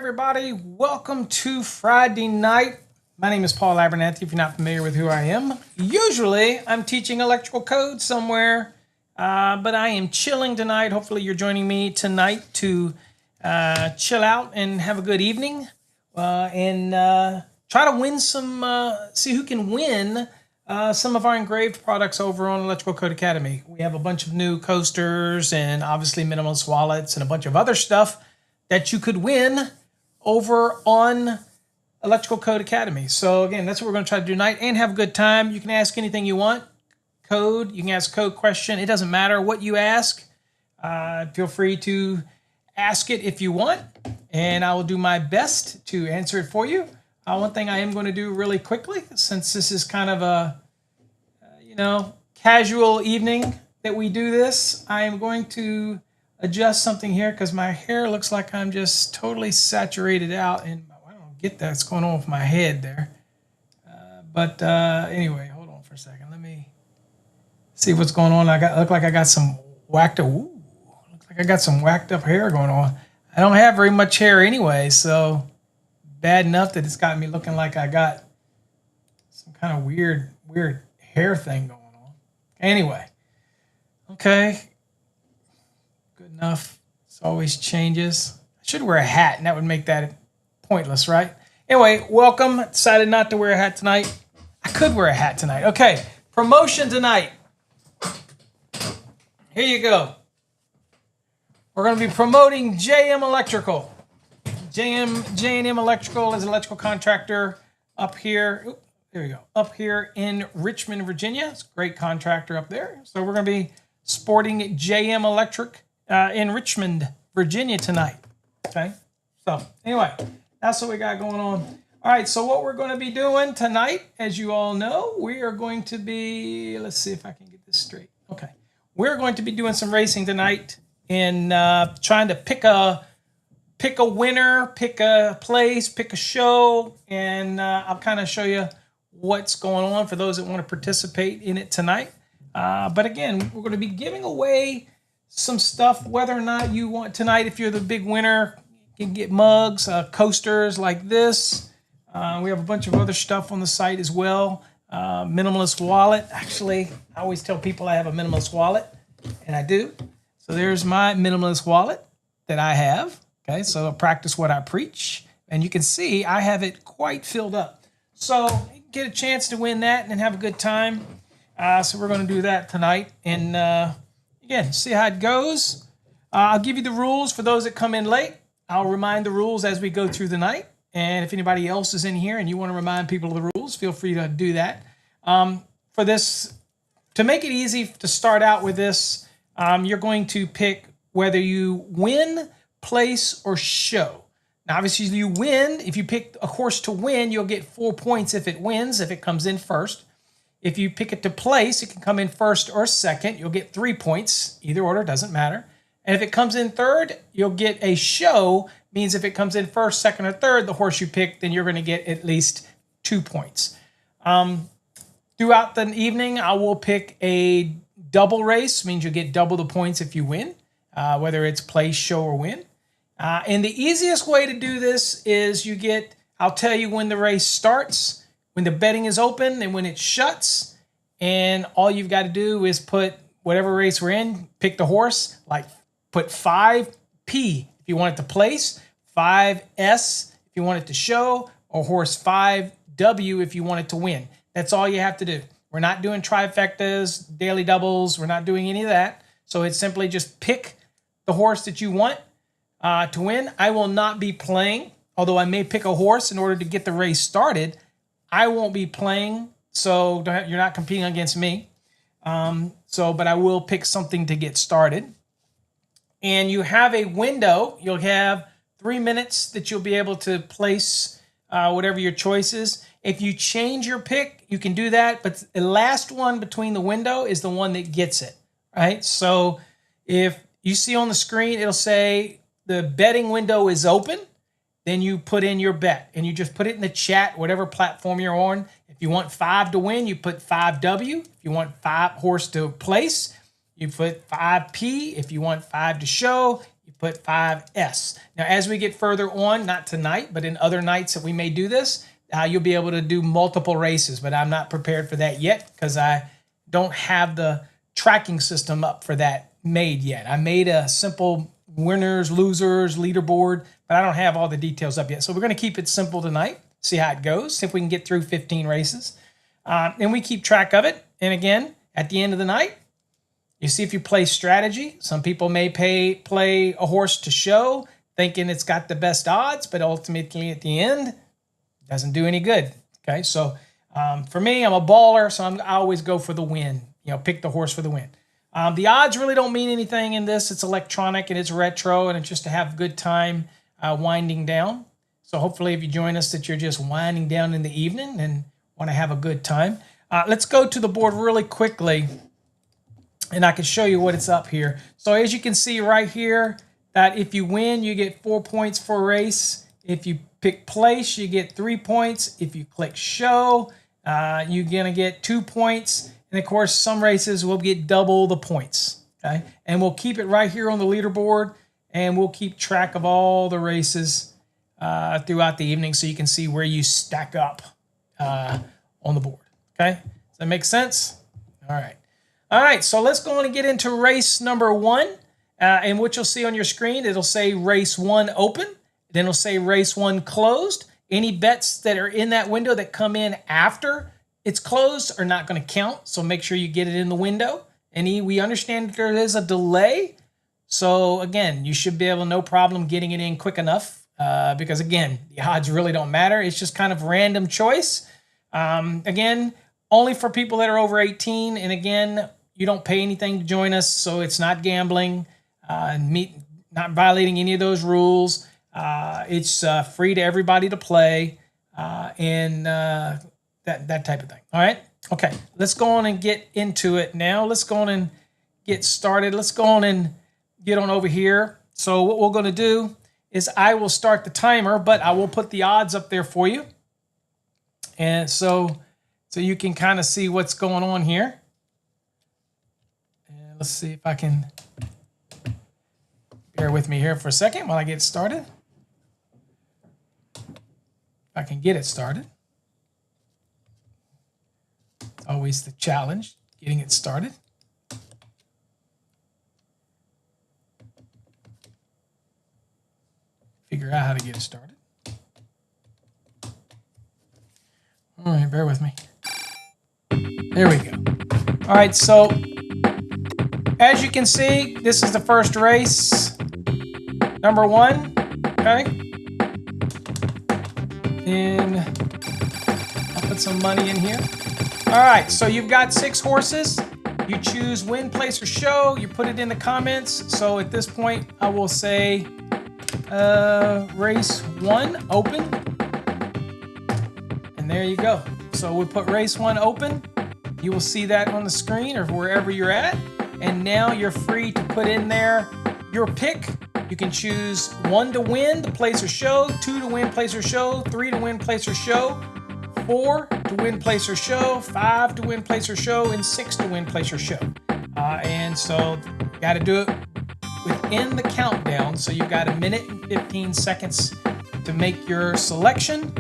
everybody. Welcome to Friday night. My name is Paul Abernathy, if you're not familiar with who I am. Usually, I'm teaching electrical code somewhere, but I am chilling tonight. Hopefully, you're joining me tonight to chill out and have a good evening and try to win some, see who can win some of our engraved products over on Electrical Code Academy. We have a bunch of new coasters and obviously minimalist wallets and a bunch of other stuff that you could win over on Electrical Code Academy. So again, that's what we're going to try to do tonight and have a good time. You can ask anything you want. Code, you can ask a code question. It doesn't matter what you ask. Feel free to ask it if you want, and I will do my best to answer it for you. One thing I am going to do really quickly, since this is kind of a, casual evening that we do this, I am going to adjust something here because my hair looks like I'm just totally saturated out, and I don't get that's going on with my head there. But anyway, hold on for a second. Let me see what's going on. Look like I got some whacked up. Ooh, looks like I got some whacked up hair going on. I don't have very much hair anyway, so bad enough that it's got me looking like I got some kind of weird hair thing going on. Anyway, okay. Good enough. This always changes. I should wear a hat, and that would make that pointless, right? Anyway, welcome. Decided not to wear a hat tonight. I could wear a hat tonight. Okay, promotion tonight. Here you go. We're going to be promoting JM Electrical. J&M Electrical is an electrical contractor up here. Oop, there we go. Up here in Richmond, Virginia. It's a great contractor up there. So we're going to be sporting JM Electric in Richmond, Virginia tonight. Okay. So anyway, that's what we got going on. All right. So what we're going to be doing tonight, as you all know, we are going to be, let's see if I can get this straight. Okay. We're going to be doing some racing tonight and trying to pick a winner, pick a place, pick a show, and I'll kind of show you what's going on for those that want to participate in it tonight. But again, we're going to be giving away some stuff, whether or not you want tonight. If you're the big winner, you can get mugs, coasters like this. We have a bunch of other stuff on the site as well. Minimalist wallet. Actually, I always tell people I have a minimalist wallet, and I do. So there's my minimalist wallet that I have. Okay, so I practice what I preach, and you can see I have it quite filled up. So get a chance to win that and have a good time. So we're going to do that tonight, and again, see how it goes. I'll give you the rules for those that come in late. I'll remind the rules as we go through the night, and if anybody else is in here and you want to remind people of the rules, feel free to do that. For this, to make it easy to start out with this, you're going to pick whether you win, place, or show. Now, obviously, you win. If you pick a horse to win, you'll get 4 points if it wins, if it comes in first. If you pick it to place, it can come in first or second. You'll get 3 points. Either order, doesn't matter. And if it comes in third, you'll get a show. Means if it comes in first, second, or third, the horse you pick, then you're going to get at least 2 points. Throughout the evening, I will pick a double race. Means you get double the points if you win, whether it's place, show, or win. And the easiest way to do this is I'll tell you when the race starts, when the betting is open, and when it shuts. And all you've got to do is put whatever race we're in, pick the horse, like put 5P if you want it to place, 5S if you want it to show, or horse 5W if you want it to win. That's all you have to do. We're not doing trifectas, daily doubles. We're not doing any of that. So it's simply just pick the horse that you want to win. I will not be playing, although I may pick a horse in order to get the race started. I won't be playing, so you're not competing against me. But I will pick something to get started. And you have a window. You'll have 3 minutes that you'll be able to place whatever your choice is. If you change your pick, you can do that, but the last one between the window is the one that gets it, right? So if you see on the screen, it'll say the betting window is open. Then you put in your bet, and you just put it in the chat, whatever platform you're on. If you want 5 to win, you put 5W. If you want 5 horse to place, you put 5P. If you want 5 to show, you put 5S. Now, as we get further on, not tonight, but in other nights that we may do this, you'll be able to do multiple races, but I'm not prepared for that yet because I don't have the tracking system up for that made yet. I made a simple winners, losers, leaderboard, but I don't have all the details up yet. So we're going to keep it simple tonight, see how it goes, see if we can get through 15 races. And we keep track of it. And again, at the end of the night, you see if you play strategy. Some people may play a horse to show, thinking it's got the best odds, but ultimately at the end, it doesn't do any good. Okay, so for me, I'm a baller, so I always go for the win. Pick the horse for the win. The odds really don't mean anything in this. It's electronic and it's retro, and it's just to have a good time winding down. So hopefully if you join us that you're just winding down in the evening and want to have a good time. Let's go to the board really quickly, and I can show you what it's up here. So as you can see right here, that if you win, you get 4 points for a race. If you pick place, you get 3 points. If you click show, you're going to get 2 points. And of course, some races will get double the points. Okay, and we'll keep it right here on the leaderboard, and we'll keep track of all the races throughout the evening so you can see where you stack up on the board. Okay, does that make sense? All right. All right, so let's go on and get into race number 1. And what you'll see on your screen, it'll say race 1 open. Then it'll say race 1 closed. Any bets that are in that window that come in after it's closed are not going to count. So make sure you get it in the window. And we understand that there is a delay. So again, you should be able, no problem, getting it in quick enough. Because again, the odds really don't matter. It's just kind of random choice. Again, only for people that are over 18. And again, you don't pay anything to join us, so it's not gambling, not violating any of those rules. It's free to everybody to play, and that type of thing. All right? Okay, let's go on and get into it now. Let's go on and get started. Let's go on and get on over here. So what we're going to do is I will start the timer, but I will put the odds up there for you. And so you can kind of see what's going on here. And let's see if I can bear with me here for a second while I get started. If I can get it started. It's always the challenge, getting it started. Figure out how to get it started. All right, bear with me. There we go. All right, so as you can see, this is the first race, number 1, okay? And I'll put some money in here. All right, so you've got 6 horses. You choose win, place, or show. You put it in the comments. So at this point, I will say race 1 open. And there you go. So we put race 1 open. You will see that on the screen or wherever you're at. And now you're free to put in there your pick. You can choose 1 to win, the place or show, 2 to win, place or show, 3 to win, place or show, 4 to win, place or show, 5 to win, place or show, and 6 to win, place or show. And so you got to do it within the countdown. So you've got 1 minute and 15 seconds to make your selection.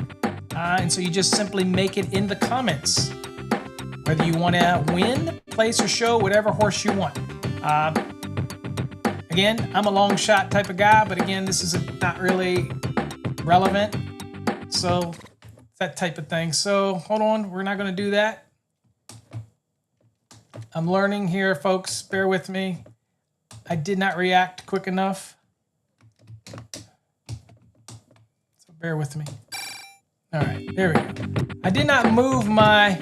And so you just simply make it in the comments, whether you want to win, place, or show, whatever horse you want. Again, I'm a long shot type of guy, but again, this is not really relevant. So that type of thing. So hold on, we're not going to do that. I'm learning here, folks. Bear with me. I did not react quick enough. So bear with me. All right, there we go. I did not move my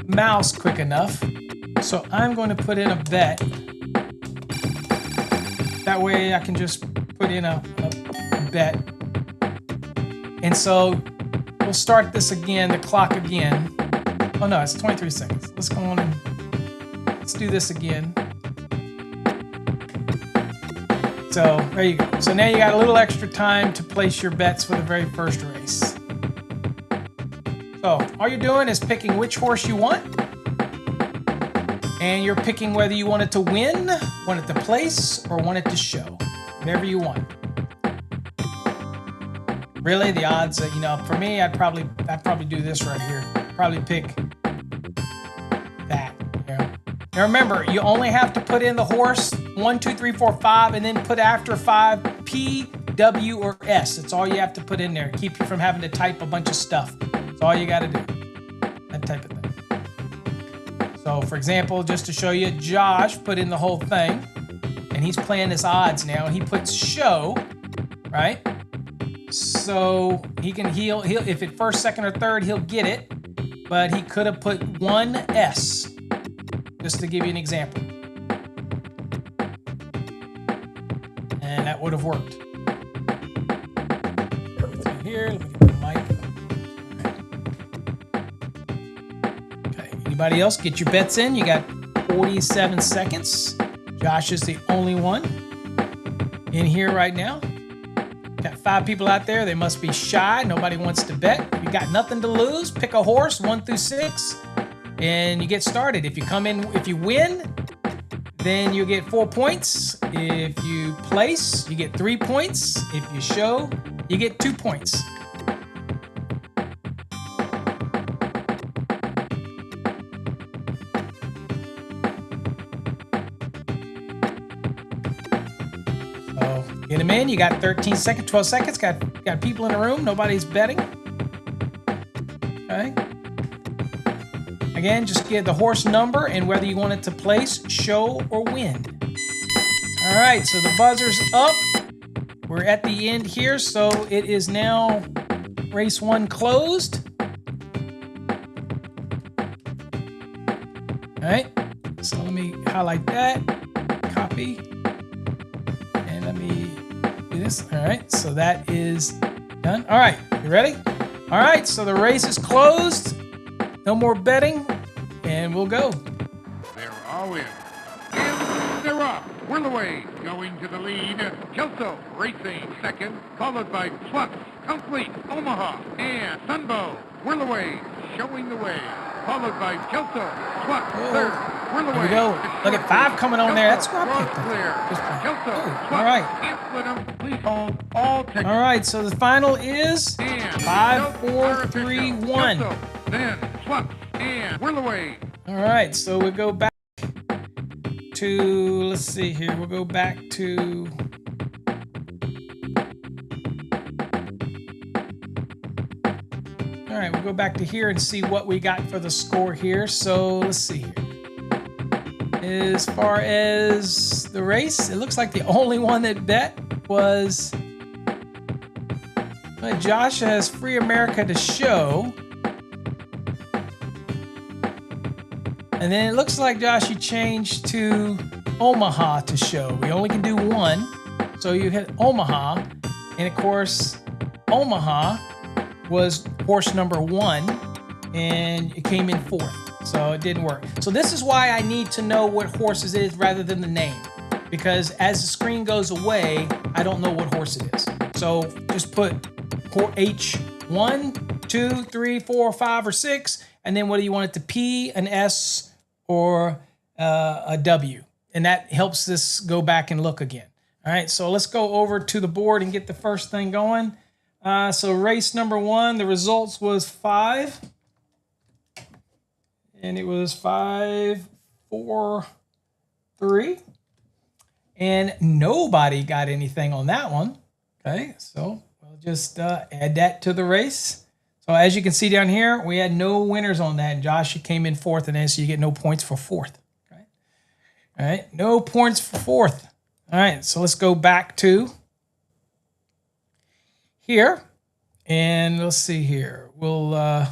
mouse quick enough, so I'm going to put in a bet. That way I can just put in a bet. And so we'll start this again, the clock again. Oh no, it's 23 seconds. Let's go on and let's do this again. So there you go. So now you got a little extra time to place your bets for the very first race. So all you're doing is picking which horse you want. And you're picking whether you want it to win, want it to place, or want it to show. whatever you want. Really, the odds, you know, for me, I'd probably do this right here. Probably pick that. You know. Now remember, you only have to put in the horse 1, 2, 3, 4, 5, and then put after 5 P, W, or S. That's all you have to put in there. Keep you from having to type a bunch of stuff. That's all you got to do. That type of thing. So, for example, just to show you, Josh put in the whole thing, and he's playing his odds now. He puts show, right? So he'll if it first, second, or third, he'll get it, but he could have put 1S, just to give you an example, and that would have worked. Everything here. Let me get the mic. Okay. Anybody else get your bets in? You got 47 seconds. Josh is the only one in here right now. Got 5 people out there. They must be shy. Nobody wants to bet. You got nothing to lose. Pick a horse, 1 through 6, and you get started. If you win, then you get 4 points. If you place, you get 3 points. If you show, you get 2 points. Get them in. You got 13 seconds, 12 seconds. Got people in the room. Nobody's betting. Okay. Again, just get the horse number and whether you want it to place, show, or win. All right, so the buzzer's up. We're at the end here, so it is now race 1 closed. All right, so let me highlight that, copy. This. All right, so that is done. All right, you ready? All right, so the race is closed. No more betting, and we'll go. They're all in. And they're off. Whirlaway going to the lead. Kelso racing second, followed by Flux, Complete, Omaha, and Sunbow. Whirlaway showing the way, followed by Kelso, Flux, third. Whirlaway. Here we go. Look at 5 coming on there. That's what I picked. All right. Please hold all tickets. All right, so the final is 5, 4, 3, 1. Then Flux and Whirlaway. All right, so we'll go back to, let's see here. We'll go back to, all right, we'll go back to here and see what we got for the score here. So let's see here. As far as the race, it looks like the only one that bet was Josh has Free America to show. And then it looks like Josh, you changed to Omaha to show. We only can do 1. So you hit Omaha. And of course, Omaha was horse number 1 and it came in 4th. So it didn't work. So this is why I need to know what horses it is rather than the name. Because as the screen goes away, I don't know what horse it is. So just put H1, 2, 3, 4, 5, or 6. And then whether you want it to P, an S, or a W. And that helps this go back and look again. All right, so let's go over to the board and get the first thing going. So race number 1, the results was 5. And it was 5, 4, 3. And nobody got anything on that one. Okay, so we'll just add that to the race. So as you can see down here, we had no winners on that. And Josh, you came in 4th, and then so you get no points for 4th. Okay. All right, no points for 4th. All right, so let's go back to here. And let's see here. We'll, all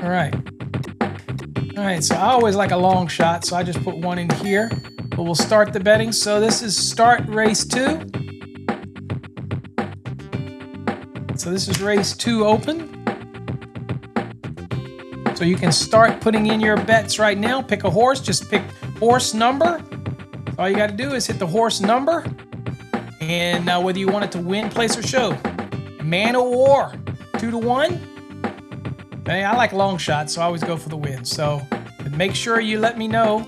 right. All right, so I always like a long shot, so I just put 1 in here. But we'll start the betting. So this is start race 2. So this is race 2 open. So you can start putting in your bets right now. Pick a horse, just pick horse number. All you got to do is hit the horse number. And whether you want it to win, place, or show. Man of War, 2 to 1. Okay, I like long shots, so I always go for the win. So make sure you let me know.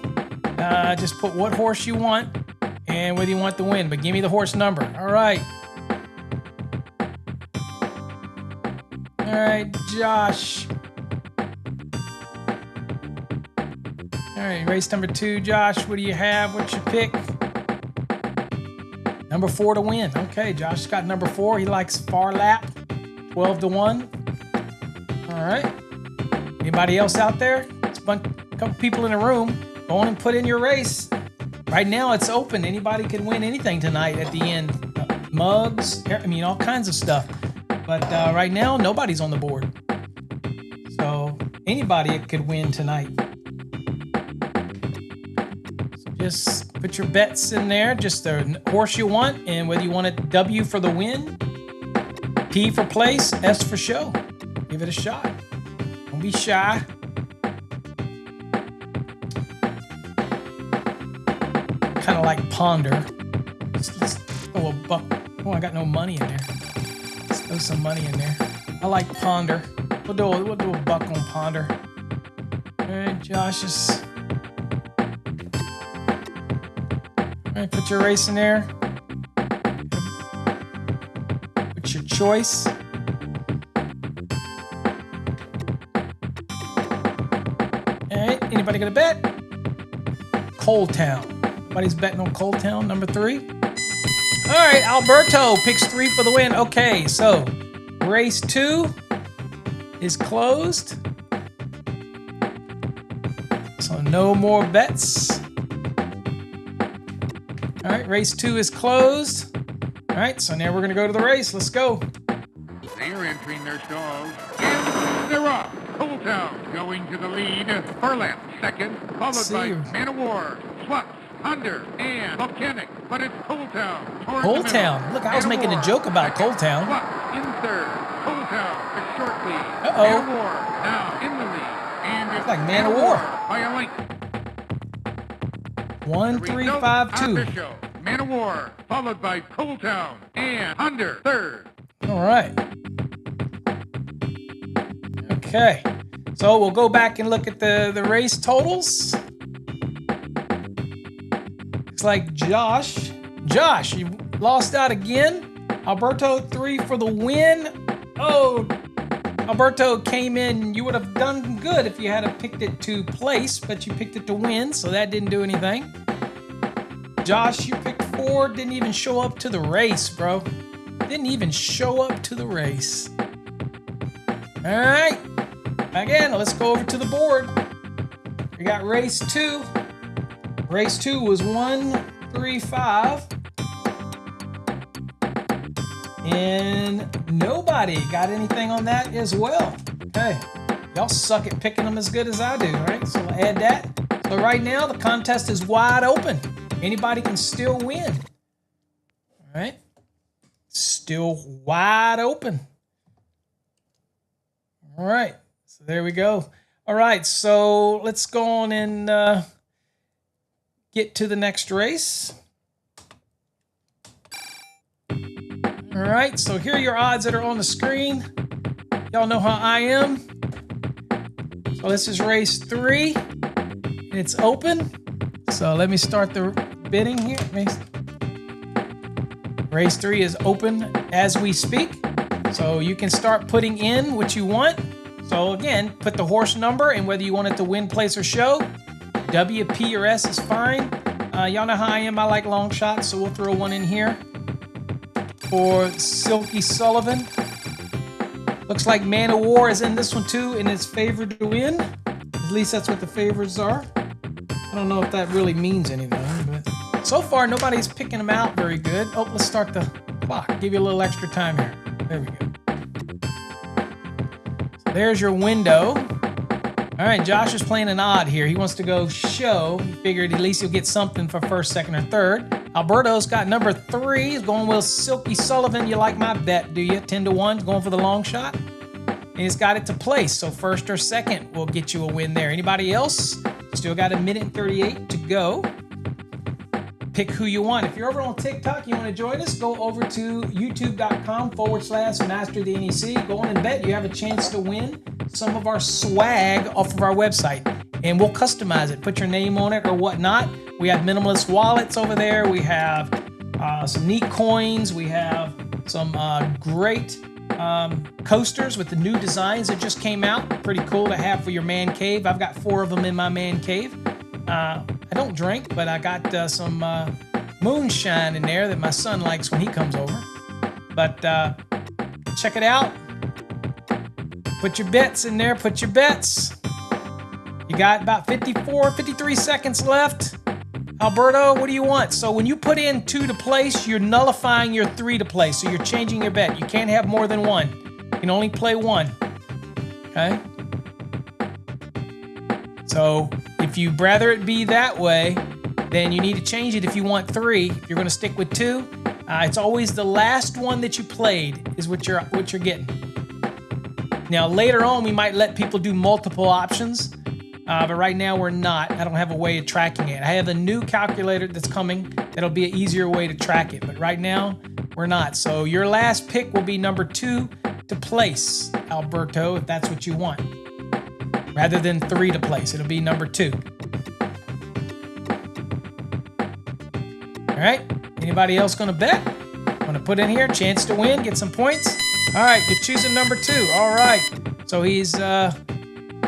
Just put what horse you want and whether you want the win, but give me the horse number. All right. All right, Josh. All right, race number 2, Josh. What do you have? What's your pick? Number 4 to win. Okay, Josh got number 4. He likes far lap. 12 to 1. All right. Anybody else out there? It's a couple people in the room. Go on and put in your race. Right now, it's open. Anybody can win anything tonight at the end. Mugs, I mean, all kinds of stuff. But right now, nobody's on the board. So anybody could win tonight. So just put your bets in there. Just the horse you want, and whether you want it W for the win, P for place, S for show. Give it a shot. Don't be shy. Kind of like ponder. Let's throw a buck. Oh, I got no money in there. Let's throw some money in there. I like ponder. We'll do a buck on ponder. All right, Josh is. All right, put your race in there. Put your choice. All right, anybody got a bet? Cold Town. Everybody's betting on Cold Town, number 3. All right, Alberto picks 3 for the win. Okay, so race 2 is closed. So no more bets. All right, race 2 is closed. All right, so now we're gonna go to the race. Let's go. They are entering their stalls, and they're off. Cold Town going to the lead. Furlap second, followed by Man of War, Flux, Under, and Volcanic. But it's Cold Town. Cold Town. Look, I was making a joke about Cold Town. Flux in third. Cold Town a short lead. Uh-oh. Man of War now in the lead. And it's like Man of War. By a length. 1, 3, 5, 2. Official. Man of War, followed by Cold Town and Under third. All right. Okay. So we'll go back and look at the race totals. Looks like Josh, you lost out again. Alberto 3 for the win. Oh, Alberto came in. You would have done good if you had picked it to place, but you picked it to win, so that didn't do anything. Josh, you picked 4, didn't even show up to the race, bro. Didn't even show up to the race. All right. Again, let's go over to the board. We got race 2. Race 2 was 1, 3, 5. And nobody got anything on that as well. Okay. Y'all suck at picking them as good as I do, right? So we'll add that. So right now, the contest is wide open. Anybody can still win. All right. Still wide open. All right. So there we go. All right. So let's go on and get to the next race. All right. So here are your odds that are on the screen. Y'all know how I am. So this is race 3. And it's open. So let me start the bidding here. Race 3 is open as we speak. So you can start putting in what you want. So again, put the horse number and whether you want it to win, place, or show. W, P, or S is fine. Y'all know how I am. I like long shots, so we'll throw one in here. For Silky Sullivan. Looks like Man of War is in this one too and is favored to win. At least that's what the favors are. I don't know if that really means anything, but so far nobody's picking them out very good. Oh, let's start the clock. Give you a little extra time here. There we go. So there's your window. All right, Josh is playing an odd here. He wants to go show. He figured at least he'll get something for first, second, or third. Alberto's got number 3. He's going with Silky Sullivan. You like my bet, do you? 10 to 1, going for the long shot. And he's got it to place, so first or second will get you a win there. Anybody else? Still got 1:38 to go. Pick who you want. If you're over on TikTok, you want to join us, go over to youtube.com/Master the NEC. Go on and bet. You have a chance to win some of our swag off of our website. and we'll customize it. Put your name on it or whatnot. We have minimalist wallets over there. We have some neat coins. We have some great coasters with the new designs that just came out. Pretty cool to have for your man cave. I've got 4 of them in my man cave. I don't drink, but I got some moonshine in there that my son likes when he comes over. But check it out. Put your bets in there. Put your bets. You got about 53 seconds left. Alberto, what do you want? So when you put in 2 to place, you're nullifying your 3 to place. So you're changing your bet. You can't have more than 1. You can only play 1. Okay? So if you'd rather it be that way, then you need to change it if you want 3. If you're going to stick with 2, it's always the last one that you played is what you're getting. Now later on, we might let people do multiple options. But right now we're not. I don't have a way of tracking it. I have a new calculator that's coming that'll be an easier way to track it. But right now we're not. So your last pick will be number 2 to place, Alberto, if that's what you want. Rather than 3 to place, it'll be number 2. All right. Anybody else gonna bet? Gonna put in here, chance to win, get some points. All right, you're choosing number 2. All right. So he's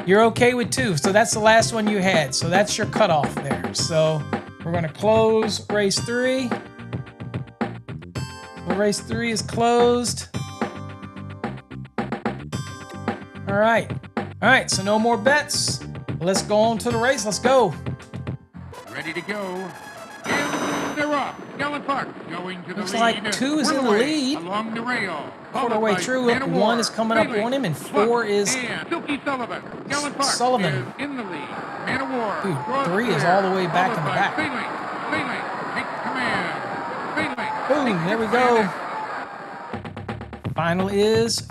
you're okay with 2, so that's the last one you had. So that's your cutoff there. So we're going to close race 3. So race 3 is closed. All right. All right, so no more bets. Let's go on to the race. Let's go. Ready to go. And they're off. Gallant Park going to the Looks lead. like 2 is in the lead. Along the rail. Quarter way through, 1 is coming up on him, and 4 is Silky Sullivan. Gallant Park Sullivan. is in the lead. Man of War. Dude, 3 is all the way back in the back. Failing. Take command. Failing. Boom, there we go. Final is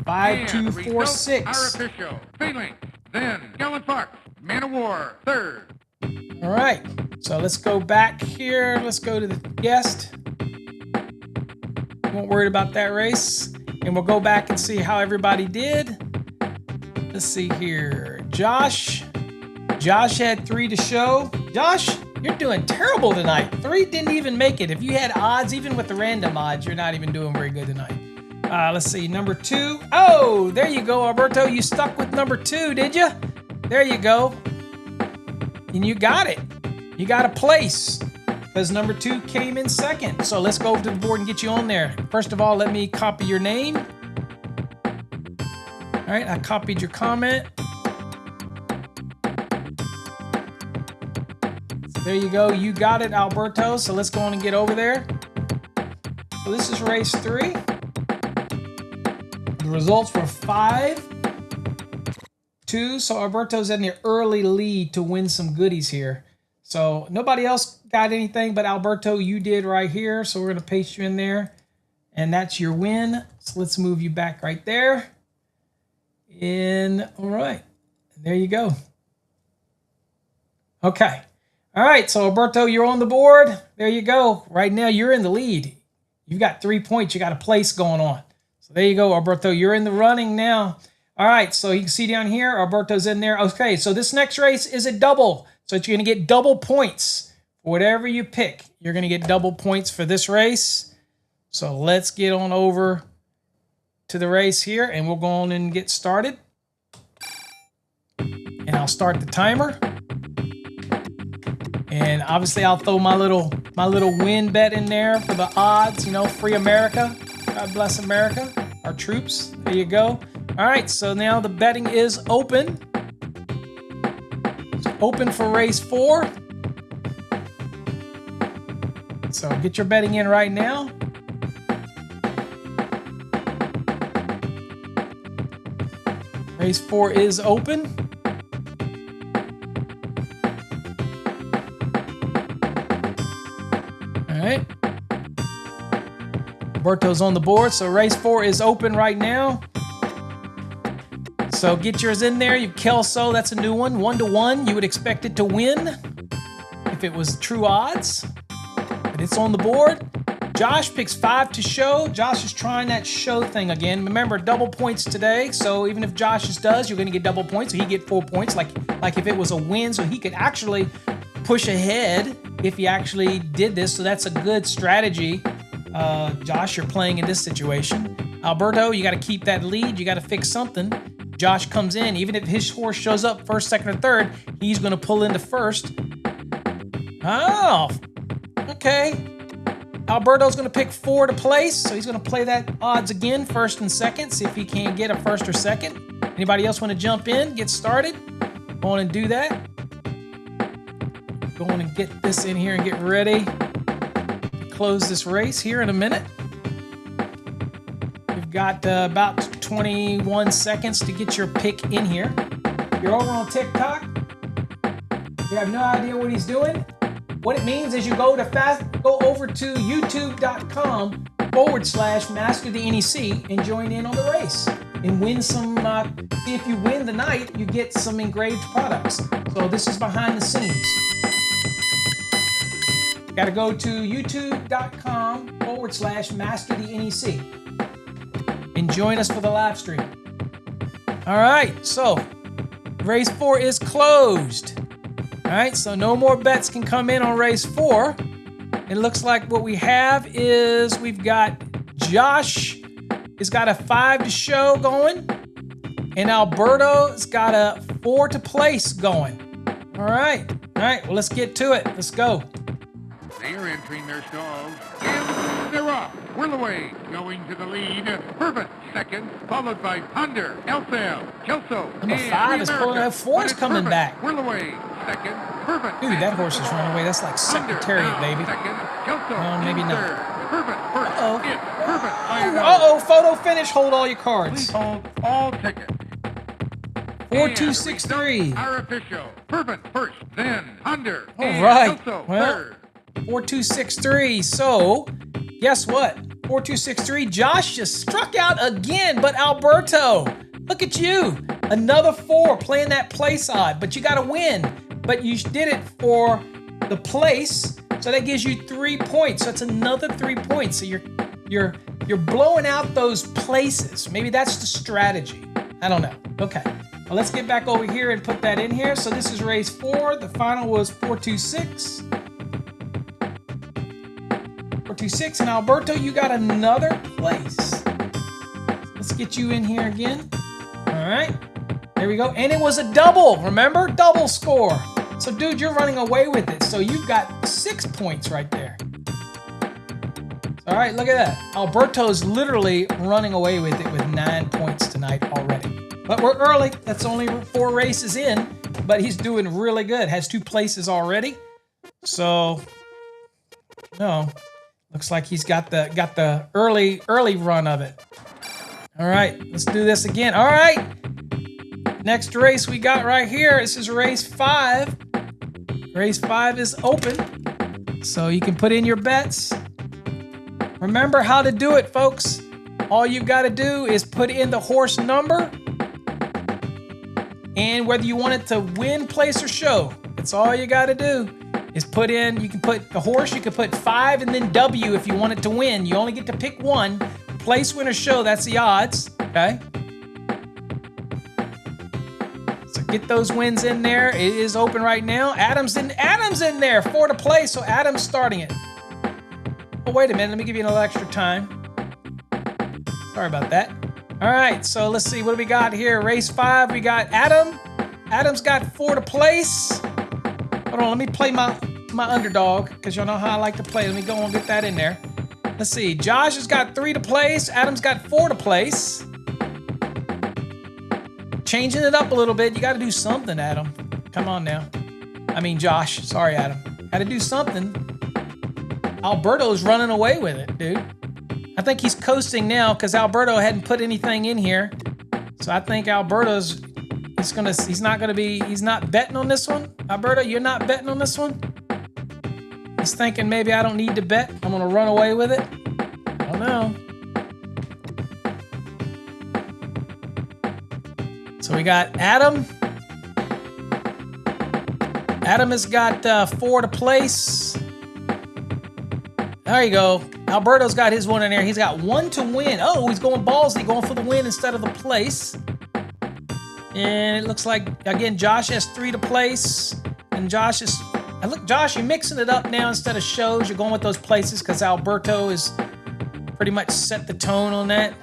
5, 2, 4, 6. Are official. Failing. Then Gallant Park. Man of War. 3rd. All right, so let's go back here. Let's go to the guest. Won't worry about that race. And we'll go back and see how everybody did. Let's see here. Josh had 3 to show. Josh, you're doing terrible tonight. 3 didn't even make it. If you had odds, even with the random odds, you're not even doing very good tonight. Let's see, number 2. Oh, there you go, Alberto. You stuck with number 2, did you? There you go. And you got it. You got a place because number 2 came in 2nd. So let's go over to the board and get you on there. First of all, let me copy your name. All right, I copied your comment. So there you go. You got it, Alberto. So let's go on and get over there. So this is race 3. The results were 5, 2. So Alberto's in the early lead to win some goodies here. So nobody else got anything but Alberto. You did right here. So we're going to paste you in there. And that's your win. So let's move you back right there. And all right. There you go. Okay. All right. So Alberto, you're on the board. There you go. Right now you're in the lead. You've got 3 points. You got a place going on. So there you go, Alberto. You're in the running now. All right. So you can see down here, Alberto's in there. Okay. So this next race is a double. So you're going to get double points. Whatever you pick, you're going to get double points for this race. So let's get on over to the race here, and we'll go on and get started. And I'll start the timer. And obviously I'll throw my little win bet in there for the odds, you know, free America. God bless America, our troops. There you go. All right, so now the betting is open. Open for race 4. So get your betting in right now. Race 4 is open. All right. Alberto's on the board, so race 4 is open right now. So get yours in there. You Kelso, that's a new one. 1-to-1. You would expect it to win if it was true odds. But it's on the board. Josh picks 5 to show. Josh is trying that show thing again. Remember, double points today. So even if Josh's does, you're going to get double points. So he get 4 points, like if it was a win. So he could actually push ahead if he actually did this. So that's a good strategy. Josh, you're playing in this situation. Alberto, you got to keep that lead. You got to fix something. Josh comes in. Even if his horse shows up first, second, or third, he's going to pull into first. Oh, okay. Alberto's going to pick 4 to place, so he's going to play that odds again, first and second, see if he can't get a first or second. Anybody else want to jump in, get started? Go on and do that. Go on and get this in here and get ready to close this race here in a minute. We've got about 21 seconds to get your pick in here. You're over on TikTok. You have no idea what he's doing. What it means is you go over to youtube.com/Master the NEC and join in on the race and win some. See if you win the night, you get some engraved products. So this is behind the scenes. Got to go to youtube.com/Master the NEC and join us for the live stream. All right, so race 4 is closed. All right, so no more bets can come in on race 4. It looks like what we have is we've got Josh has got a 5 to show going, and Alberto's got a 4 to place going. All right, well, let's get to it. Let's go. They are entering their stalls. And they're off. Whirl away. Going to the lead. Perfect. Second. Followed by Ponder, Elfel, Kelso. Number 5 is pulling out. 4 is coming back. Whirl away. Second. Perfect. Dude, that horse is running away. That's like Secretariat, baby. Second. Kelso. Maybe not. Perfect. First. Uh-oh. It's perfect. Uh-oh. Photo finish. Hold all your cards. Please hold all tickets. 4263. Our official. Perfect. First. Then Ponder. All right. Kelso, Well, third. 4263. So, guess what? 4263. Josh just struck out again, but Alberto, look at you. Another 4 playing that place odd, but you got to win. But you did it for the place, so that gives you 3 points. So that's another 3 points. So you're blowing out those places. Maybe that's the strategy. I don't know. Okay. Well, let's get back over here and put that in here. So this is race 4. The final was 426. 426, and Alberto, you got another place. Let's get you in here again. All right, there we go. And it was a double, remember? Double score. So, dude, you're running away with it. So you've got 6 points right there. All right, look at that. Alberto's literally running away with it with 9 points tonight already. But we're early. That's only 4 races in, but he's doing really good. Has 2 places already. So, no. Looks like he's got the early run of it. All right, let's do this again. All right, next race we got right here. This is race 5. Race 5 is open, so you can put in your bets. Remember how to do it, folks. All you've got to do is put in the horse number and whether you want it to win, place, or show. That's all you got to do. Is put in, you can put the horse, you can put 5 and then W if you want it to win. You only get to pick 1. Place, win, or show, that's the odds, okay? So get those wins in there. It is open right now. Adam's in there, 4 to play, so Adam's starting it. Oh, wait a minute, let me give you a little extra time. Sorry about that. All right, so let's see, what do we got here? Race 5, we got Adam. Adam's got 4 to place. Hold on, let me play my underdog, because y'all know how I like to play. Let me go and get that in there. Let's see. Josh has got 3 to place. Adam's got 4 to place. Changing it up a little bit. You got to do something, Adam. Come on now. I mean, Josh. Sorry, Adam. Got to do something. Alberto's running away with it, dude. I think he's coasting now because Alberto hadn't put anything in here. So I think Alberto's... He's not betting on this one. Alberto, you're not betting on this one? He's thinking maybe I don't need to bet. I'm gonna run away with it. I don't know. So we got Adam. Adam has got 4 to place. There you go. Alberto's got his one in there. He's got 1 to win. Oh, he's going ballsy, going for the win instead of the place. And it looks like, again, Josh has 3 to place. And Josh is... And look, Josh, you're mixing it up now instead of shows. You're going with those places because Alberto is pretty much set the tone on that.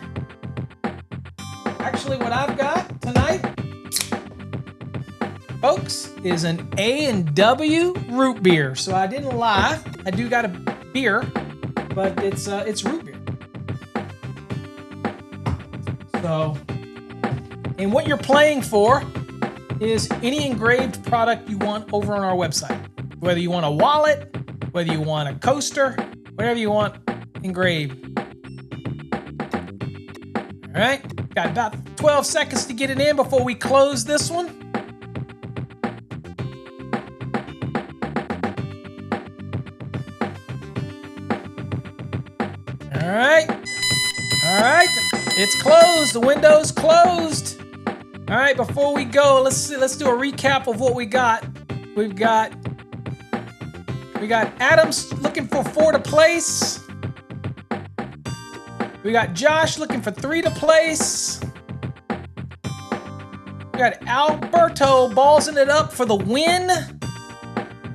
Actually, what I've got tonight, folks, is an A&W root beer. So I didn't lie. I do got a beer, but it's root beer. So, and what you're playing for is any engraved product you want over on our website. Whether you want a wallet, whether you want a coaster, whatever you want engraved. All right, got about 12 seconds to get it in before we close this one. All right, it's closed. The window's closed. All right, before we go, let's do a recap of what we got. We got Adams looking for 4 to place. We got Josh looking for 3 to place. We got Alberto ballsing it up for the win.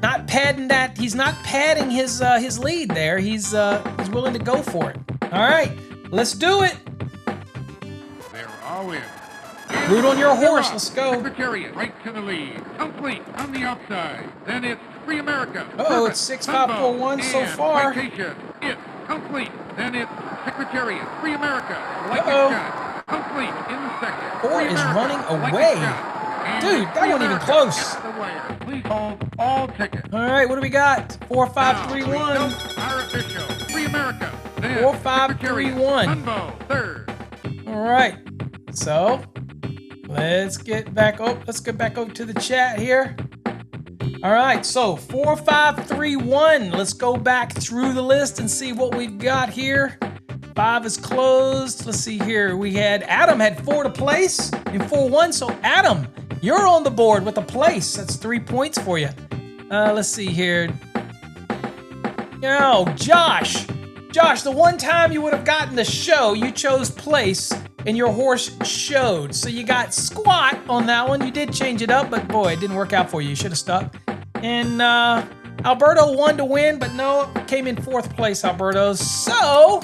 Not padding that. He's not padding his lead there. He's willing to go for it. All right, let's do it. They're all in. Root on your horse. Let's go. Secretariat right to the lead. Complete on the outside. Then it's Free America. Oh, it's 6-5-4-1 so far. Citation. It's complete. Then it's Secretariat. Free America. Like Uh-oh. a shot. Complete in second. 4 Free is America, running like a away. shot. Dude, that Free wasn't even America close. gets the wire. Please hold all tickets. All right, what do we got? 4, 5, Now, 3, we 1. dump our official. Free America. Then 4, 5, 3, Secretariat. 1. Sunbow, third. All right, so let's get back over to the chat here. All right, so 4, 5, 3, 1. Let's go back through the list and see what we've got here. 5 is closed. Let's see here. We had Adam had 4 to place and 4-1. So Adam, you're on the board with a place. That's 3 points for you. Let's see here. No, Josh. Josh, the one time you would have gotten the show, you chose place and your horse showed. So you got squat on that one. You did change it up, but boy, it didn't work out for you. You should have stuck. And Alberto won to win, but no, came in 4th place, Alberto. So,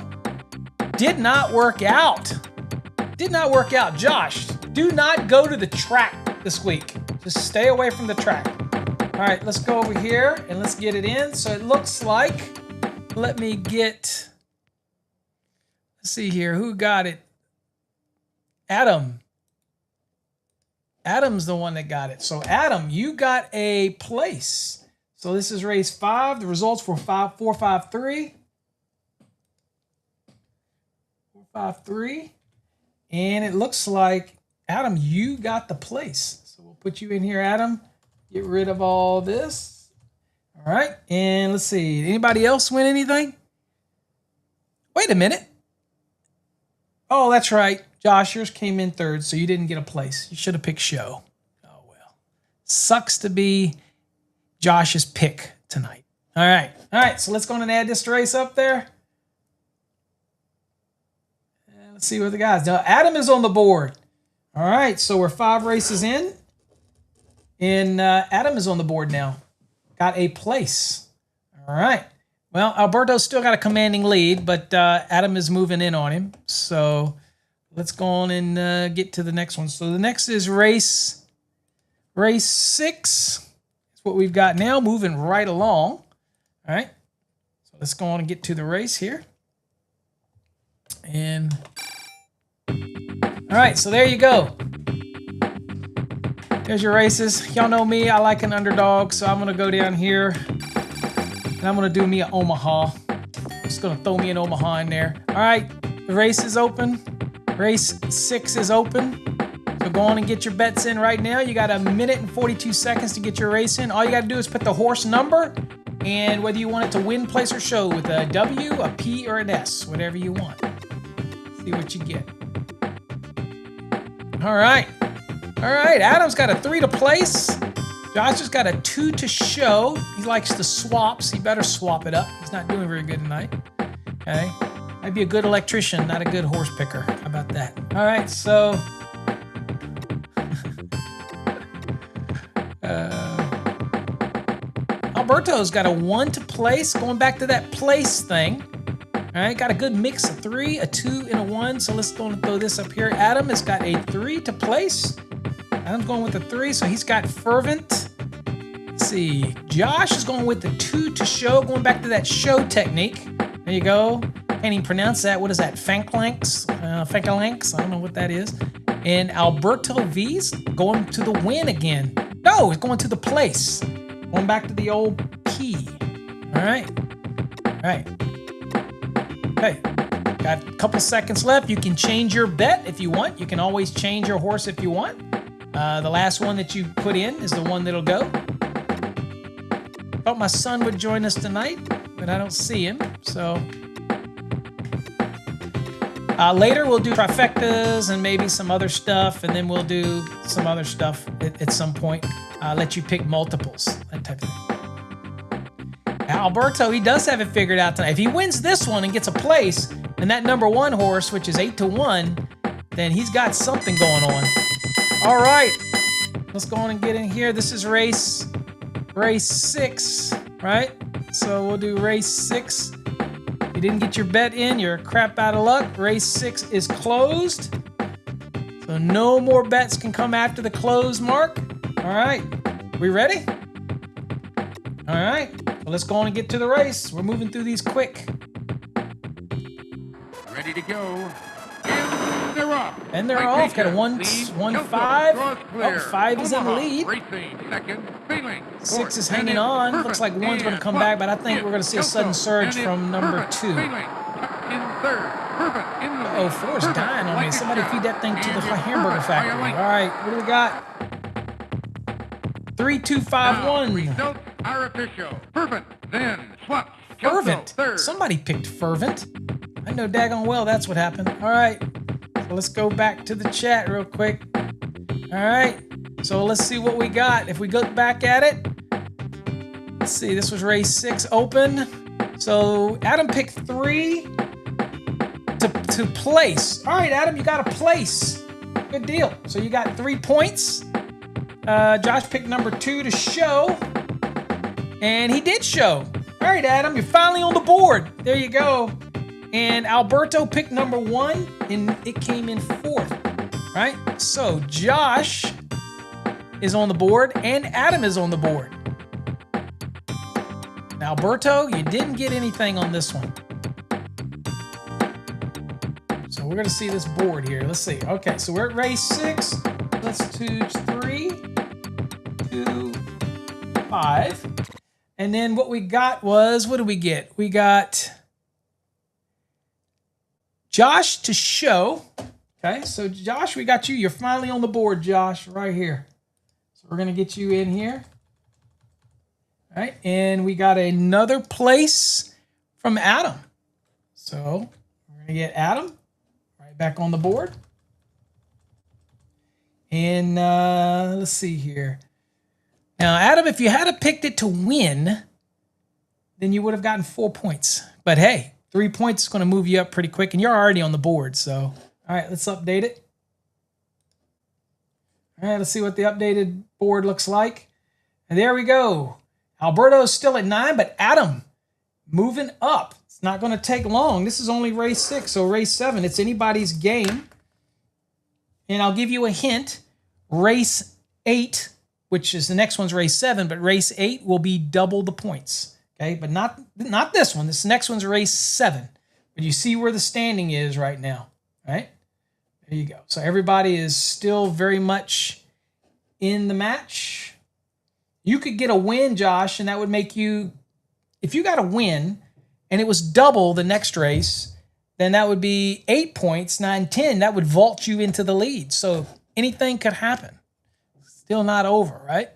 did not work out. Did not work out. Josh, do not go to the track this week. Just stay away from the track. All right, let's go over here and let's get it in. So it looks like, let me get, let's see here, who got it? Adam. Adam's the one that got it. So Adam, you got a place. So this is race 5. The results were 4, 5, 3. 4, 5, 3. And it looks like, Adam, you got the place. So we'll put you in here, Adam. Get rid of all this. All right. And let's see. Anybody else win anything? Wait a minute. Oh, that's right. Josh, yours came in 3rd, so you didn't get a place. You should have picked show. Oh, well. Sucks to be Josh's pick tonight. All right. All right, so let's go on and add this race up there. And let's see what the guys do. Adam is on the board. All right, so we're 5 races in. And Adam is on the board now. Got a place. All right. Well, Alberto's still got a commanding lead, but Adam is moving in on him. So let's go on and get to the next one. So the next is race 6. That's what we've got now, moving right along. All right. So let's go on and get to the race here. And all right, so there you go. There's your races. Y'all know me, I like an underdog, so I'm gonna go down here and I'm gonna do me an Omaha. Just gonna throw me an Omaha in there. All right, the race is open. Race 6 is open. So go on and get your bets in right now. You got 1 minute and 42 seconds to get your race in. All you gotta do is put the horse number and whether you want it to win, place, or show with a W, a P, or an S, whatever you want. See what you get. All right. All right, Adam's got a 3 to place. Josh has got a 2 to show. He likes the swaps. He better swap it up. He's not doing very good tonight. Okay. I'd be a good electrician, not a good horse picker. How about that? All right, so Alberto's got a 1 to place, going back to that place thing. All right, got a good mix of 3, a 2, and a 1. So let's go and throw this up here. Adam has got a 3 to place. Adam's going with the 3, so he's got fervent. Let's see. Josh is going with the 2 to show, going back to that show technique. There you go. Can't even pronounce that. What is that? Phalanx? Phalanx? I don't know what that is. And Alberto V's going to the win again. No, he's going to the place. Going back to the old key. All right. All right. Okay. Got a couple seconds left. You can change your bet if you want. You can always change your horse if you want. The last one that you put in is the one that'll go. Thought my son would join us tonight, but I don't see him, so... later we'll do trifectas and maybe some other stuff, and then we'll do some other stuff at some point. Let you pick multiples, that type of thing. Alberto, he does have it figured out tonight. If he wins this one and gets a place, and that number 1 horse, which is 8 to 1, then he's got something going on. All right, let's go on and get in here. This is race 6, right? So we'll do race 6. You didn't get your bet in, you're crap out of luck. Race 6 is closed. So no more bets can come after the close mark. All right, we ready? All right, well, let's go on and get to the race. We're moving through these quick. Ready to go. And they're off. And they're off. Got a 1, 5. Oh, 5 is in the lead. Racing second, failing. 6 is hanging on. Looks like 1's going to come back, but I think we're going to see a sudden surge from number 2. Oh, 4's dying on me. Somebody feed that thing to the hamburger factory. All right, what do we got? 3, 2, 5, 1. Results are official. Fervent, then swap. Fervent. Somebody picked Fervent. I know daggone well that's what happened. All right, so let's go back to the chat real quick. All right, so let's see what we got. If we look back at it, let's see, this was race 6 open. So Adam picked 3 to place. All right, Adam, you got a place. Good deal. So you got 3 points. Josh picked number 2 to show, and he did show. All right, Adam, you're finally on the board. There you go. And Alberto picked number 1, and it came in 4th, right? So Josh is on the board, and Adam is on the board. Now, Alberto, you didn't get anything on this one. So we're going to see this board here. Let's see. Okay, so we're at race 6. Let's do 3, 2, 5. And then what we got was, what did we get? We got Josh to show. Okay, so Josh, we got you. You're finally on the board, Josh, right here. So we're going to get you in here. All right, and we got another place from Adam. So we're going to get Adam right back on the board. And let's see here. Now, Adam, if you had picked it to win, then you would have gotten 4 points. But hey, 3 points is going to move you up pretty quick, and you're already on the board. So, all right, let's update it. All right, let's see what the updated board looks like. And there we go. Alberto's still at 9, but Adam moving up. It's not going to take long. This is only race 6, so race 7, it's anybody's game. And I'll give you a hint. Race 8, which is the next one's race 7, but race 8 will be double the points. Okay, but not this one. This next one's race 7. But you see where the standing is right now, right? There you go. So everybody is still very much in the match. You could get a win, Josh, and that would make you, if you got a win and it was double the next race, then that would be 8 points, 9, 10. That would vault you into the lead. So anything could happen. Still not over, right?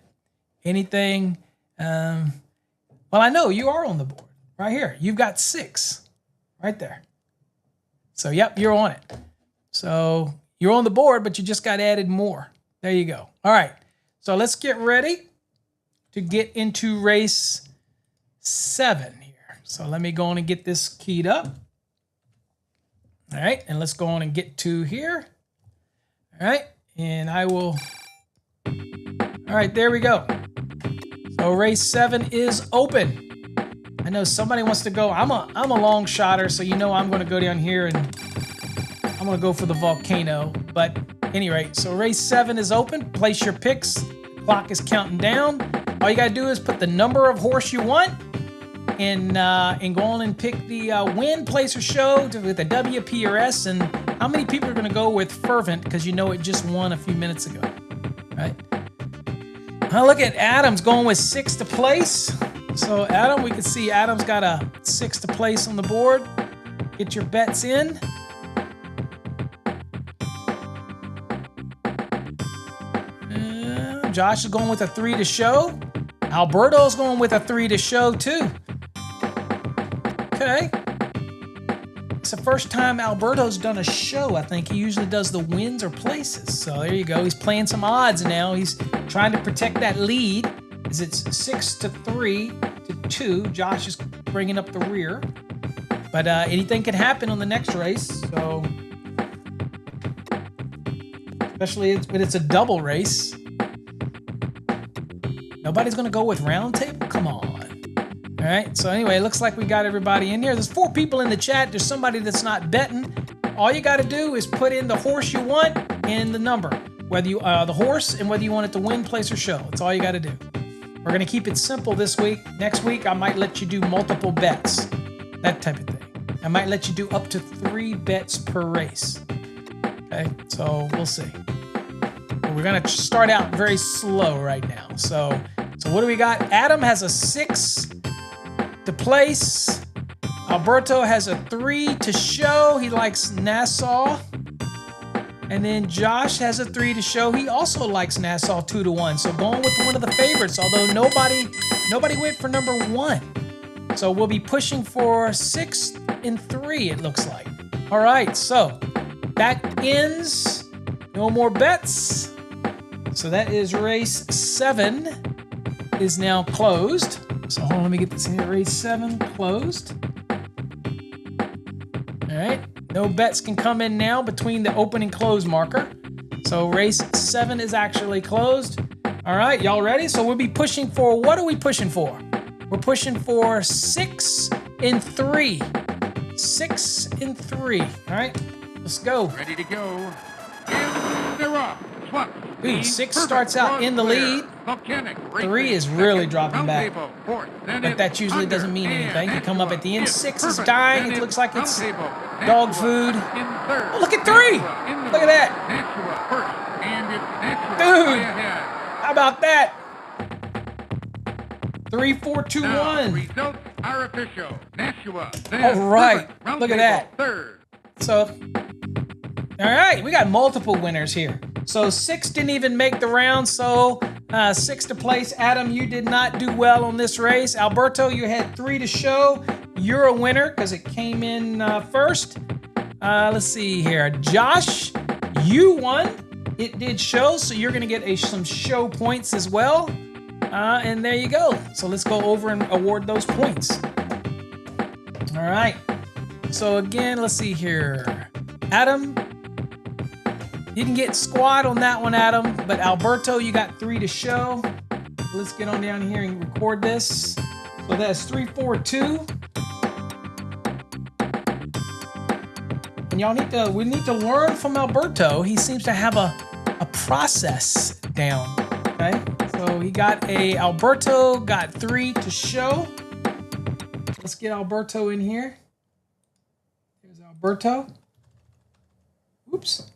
Anything. Well, I know you are on the board right here. You've got 6 right there. So, yep, you're on it. So you're on the board, but you just got added more. There you go. All right. So let's get ready to get into race 7 here. So let me go on and get this keyed up. All right, and let's go on and get to here. All right, and I will. All right, there we go. So race 7 is open. I know somebody wants to go. I'm a long shotter, so you know I'm going to go down here and I'm going to go for the volcano. But at any rate, so race 7 is open. Place your picks. The clock is counting down. All you got to do is put the number of horse you want and go on and pick the win, place, or show with the W, P, or S. And how many people are going to go with Fervent because you know it just won a few minutes ago, right? Now look at Adam's going with 6 to place. So Adam, we can see Adam's got a 6 to place on the board. Get your bets in. Josh is going with a 3 to show. Alberto's going with a 3 to show too. Okay. It's the first time Alberto's done a show, I think. He usually does the wins or places. So there you go. He's playing some odds now. He's trying to protect that lead. As it's 6 to 3 to 2. Josh is bringing up the rear. But anything can happen on the next race. So, especially when it's a double race. Nobody's going to go with round table? Come on. All right, so anyway, it looks like we got everybody in here. There's 4 people in the chat. There's somebody that's not betting. All you got to do is put in the horse you want and the number, whether you the horse and whether you want it to win, place, or show. That's all you got to do. We're going to keep it simple this week. Next week, I might let you do multiple bets, that type of thing. I might let you do up to 3 bets per race. Okay, so we'll see. We're going to start out very slow right now. So what do we got? Adam has a 6 to place. Alberto has a 3 to show. He likes Nassau. And then Josh has a 3 to show. He also likes Nassau 2 to 1. So going with one of the favorites, although nobody went for number 1. So we'll be pushing for 6 and 3, it looks like. All right, so that ends. No more bets. So that is race 7 is now closed. So hold on, let me get this in here. Race 7 closed. All right. No bets can come in now between the open and close marker. So race 7 is actually closed. All right, y'all ready? So we'll be pushing for, what are we pushing for? We're pushing for 6 and 3. 6 and 3. All right, let's go. Ready to go. And they're off. Ooh, 6 starts out in the lead. 3 is really dropping back. But that usually doesn't mean anything. You come up at the end. 6 is dying. It looks like it's dog food. Oh, look at 3. Look at that. Dude, how about that? 3, 4, 2, 1. Results are official. All right. Look at that. So, all right. We got multiple winners here. So 6 didn't even make the round, so 6 to place. Adam, you did not do well on this race. Alberto, you had 3 to show. You're a winner because it came in first. Let's see here. Josh, you won. It did show, so you're going to get some show points as well. And there you go. So let's go over and award those points. All right. So again, let's see here. Adam, you didn't get squad on that one, Adam, but Alberto, you got 3 to show. Let's get on down here and record this. So that's 3, 4, 2. And y'all we need to learn from Alberto. He seems to have a process down, okay? So Alberto got 3 to show. Let's get Alberto in here. There's Alberto. Oops.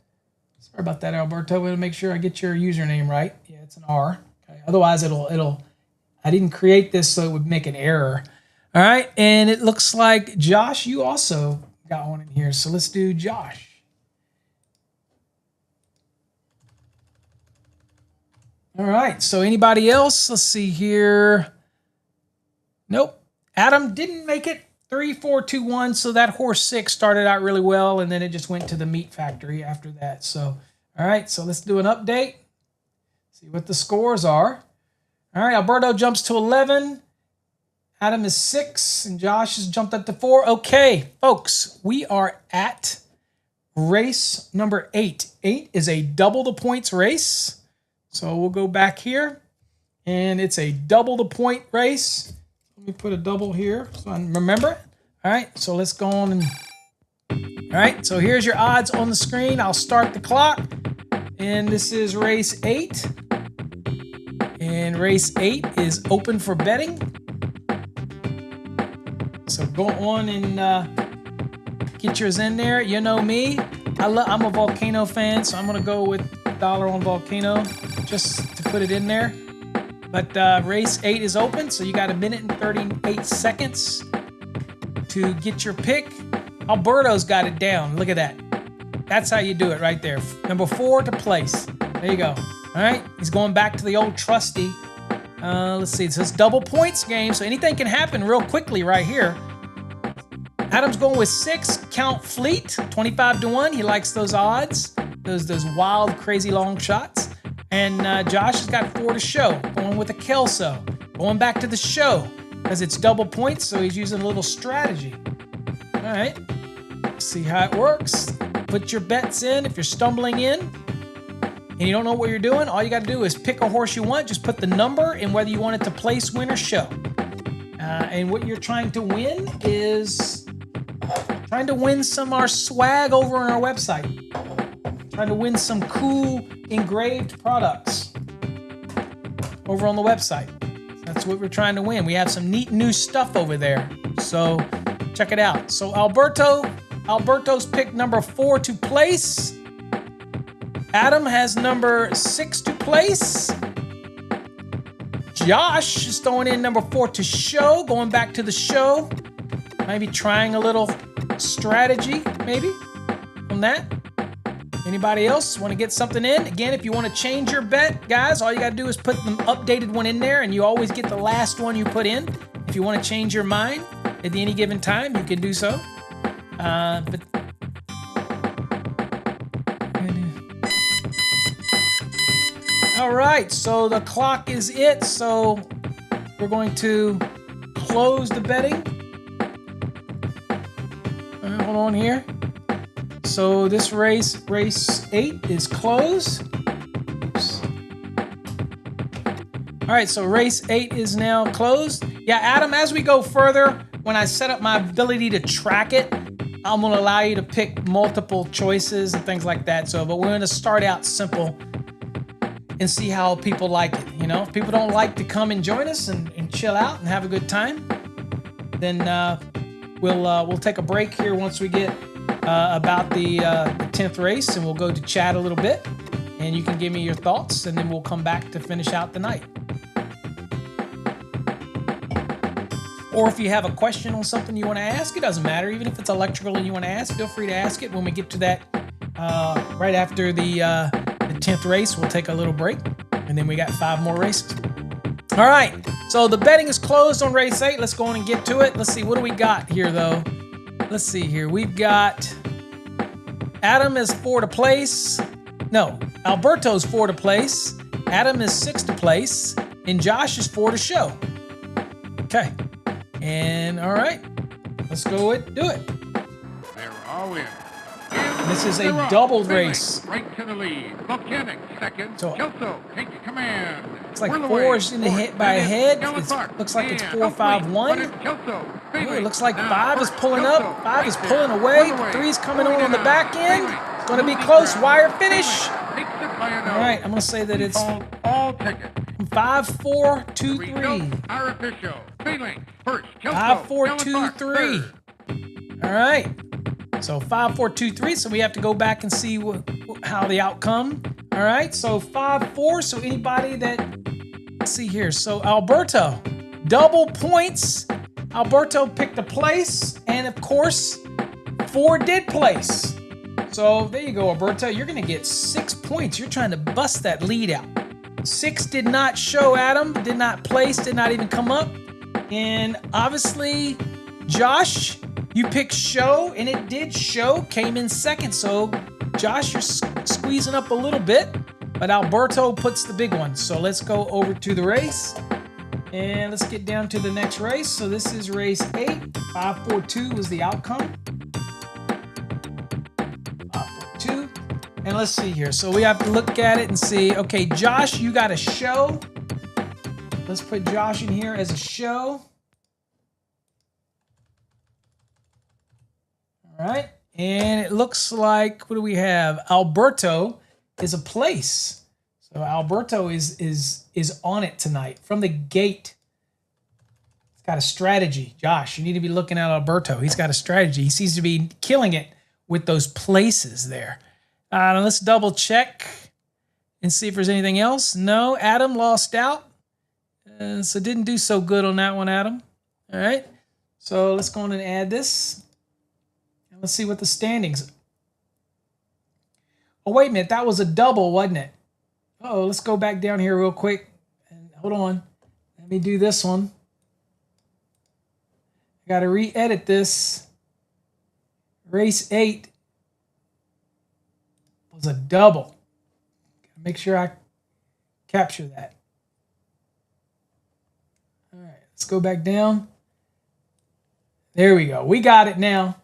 Sorry about that, Alberto. I'm going to make sure I get your username right. Yeah, it's an R. Okay. Otherwise, I didn't create this so it would make an error. All right. And it looks like, Josh, you also got one in here. So let's do Josh. All right. So anybody else? Let's see here. Nope. Adam didn't make it. 3, 4, 2, 1. So that horse 6 started out really well, and then it just went to the meat factory after that. So, all right, so let's do an update. See what the scores are. All right, Alberto jumps to 11. Adam is 6, and Josh has jumped up to 4. Okay, folks, we are at race number 8. 8 is a double the points race. So we'll go back here, and it's a double the point race. Let me put a double here so I remember it. All right, so let's go on and... All right, so here's your odds on the screen. I'll start the clock, and this is race 8. And race 8 is open for betting. So go on and get yours in there. You know me, I'm a Volcano fan, so I'm gonna go with dollar on Volcano just to put it in there. But race 8 is open, so you got 1 minute and 38 seconds to get your pick. Alberto's got it down. Look at that. That's how you do it right there. Number 4 to place. There you go. All right, he's going back to the old trusty. Let's see, it says double points game, so anything can happen real quickly right here. Adam's going with 6, count fleet, 25 to 1. He likes those odds, those wild, crazy long shots. And Josh has got 4 to show, going with a Kelso. Going back to the show, because it's double points, so he's using a little strategy. All right, see how it works. Put your bets in. If you're stumbling in and you don't know what you're doing, all you got to do is pick a horse you want. Just put the number and whether you want it to place, win, or show. And what you're trying to win is trying to win some of our swag over on our website. Trying to win some cool engraved products over on the website. That's what we're trying to win. We have some neat new stuff over there. So check it out. So Alberto's picked number 4 to place. Adam has number 6 to place. Josh is throwing in number 4 to show, going back to the show. Maybe trying a little strategy, maybe, on that. Anybody else want to get something in? Again, if you want to change your bet, guys, all you got to do is put the updated one in there, and you always get the last one you put in. If you want to change your mind at any given time, you can do so. But all right, so the clock is it. So we're going to close the betting. Hold on here. So this race 8 is closed. Oops. All right, so race 8 is now closed. Yeah, Adam, as we go further, when I set up my ability to track it, I'm gonna allow you to pick multiple choices and things like that. So, but we're gonna start out simple and see how people like it. You know, if people don't like to come and join us and chill out and have a good time, then we'll take a break here once we get about the 10th race, and we'll go to chat a little bit, and you can give me your thoughts, and then we'll come back to finish out the night. Or if you have a question on something you want to ask, it doesn't matter. Even if it's electrical and you want to ask, feel free to ask it when we get to that right after the 10th race. We'll take a little break, and then we got 5 more races. All right, so the betting is closed on race 8. Let's go on and get to it. Let's see, what do we got here, though? Let's see here. We've got Adam is 4 to place. No, Alberto's 4 to place. Adam is 6 to place. And Josh is 4 to show. Okay. And all right, let's go do it. They're all in. This is a doubled race. Right to the lead. Volcanic second. So Kelso takes command. it's like 4 is in the hit by a head. It looks like it's 4-5-1. Ooh, it looks like 5 is pulling up. 5 is pulling away. 3 is coming on the back end. It's going to be close. Wire finish. All right, I'm going to say that it's all tickets. 5-4-2-3. Our official. Failing first. 5-4-2-3. All right. So 5-4-2-3. So we have to go back and see how the outcome. All right. So 5-4. So anybody that, let's see here. So Alberto, double points. Alberto picked a place, and of course, 4 did place. So there you go, Alberto. You're going to get 6 points. You're trying to bust that lead out. 6 did not show, Adam. Did not place. Did not even come up. And obviously, Josh, you picked show, and it did show. Came in second. So Josh, you're squeezing up a little bit, but Alberto puts the big one. So let's go over to the race. And let's get down to the next race. So this is race 8. 5-4-2 was the outcome. And let's see here. So we have to look at it and see, okay, Josh, you got a show. Let's put Josh in here as a show. All right. And it looks like, what do we have? Alberto is a place. So Alberto is on it tonight from the gate. He's got a strategy. Josh, you need to be looking at Alberto. He's got a strategy. He seems to be killing it with those places there. Let's double check and see if there's anything else. No, Adam lost out. So didn't do so good on that one, Adam. All right. So let's go on and add this. And let's see what the standings. Oh, wait a minute. That was a double, wasn't it? Oh, let's go back down here real quick. And hold on. Let me do this one. I got to re-edit this. Race 8 was a double. Make sure I capture that. All right, let's go back down. There we go. We got it now.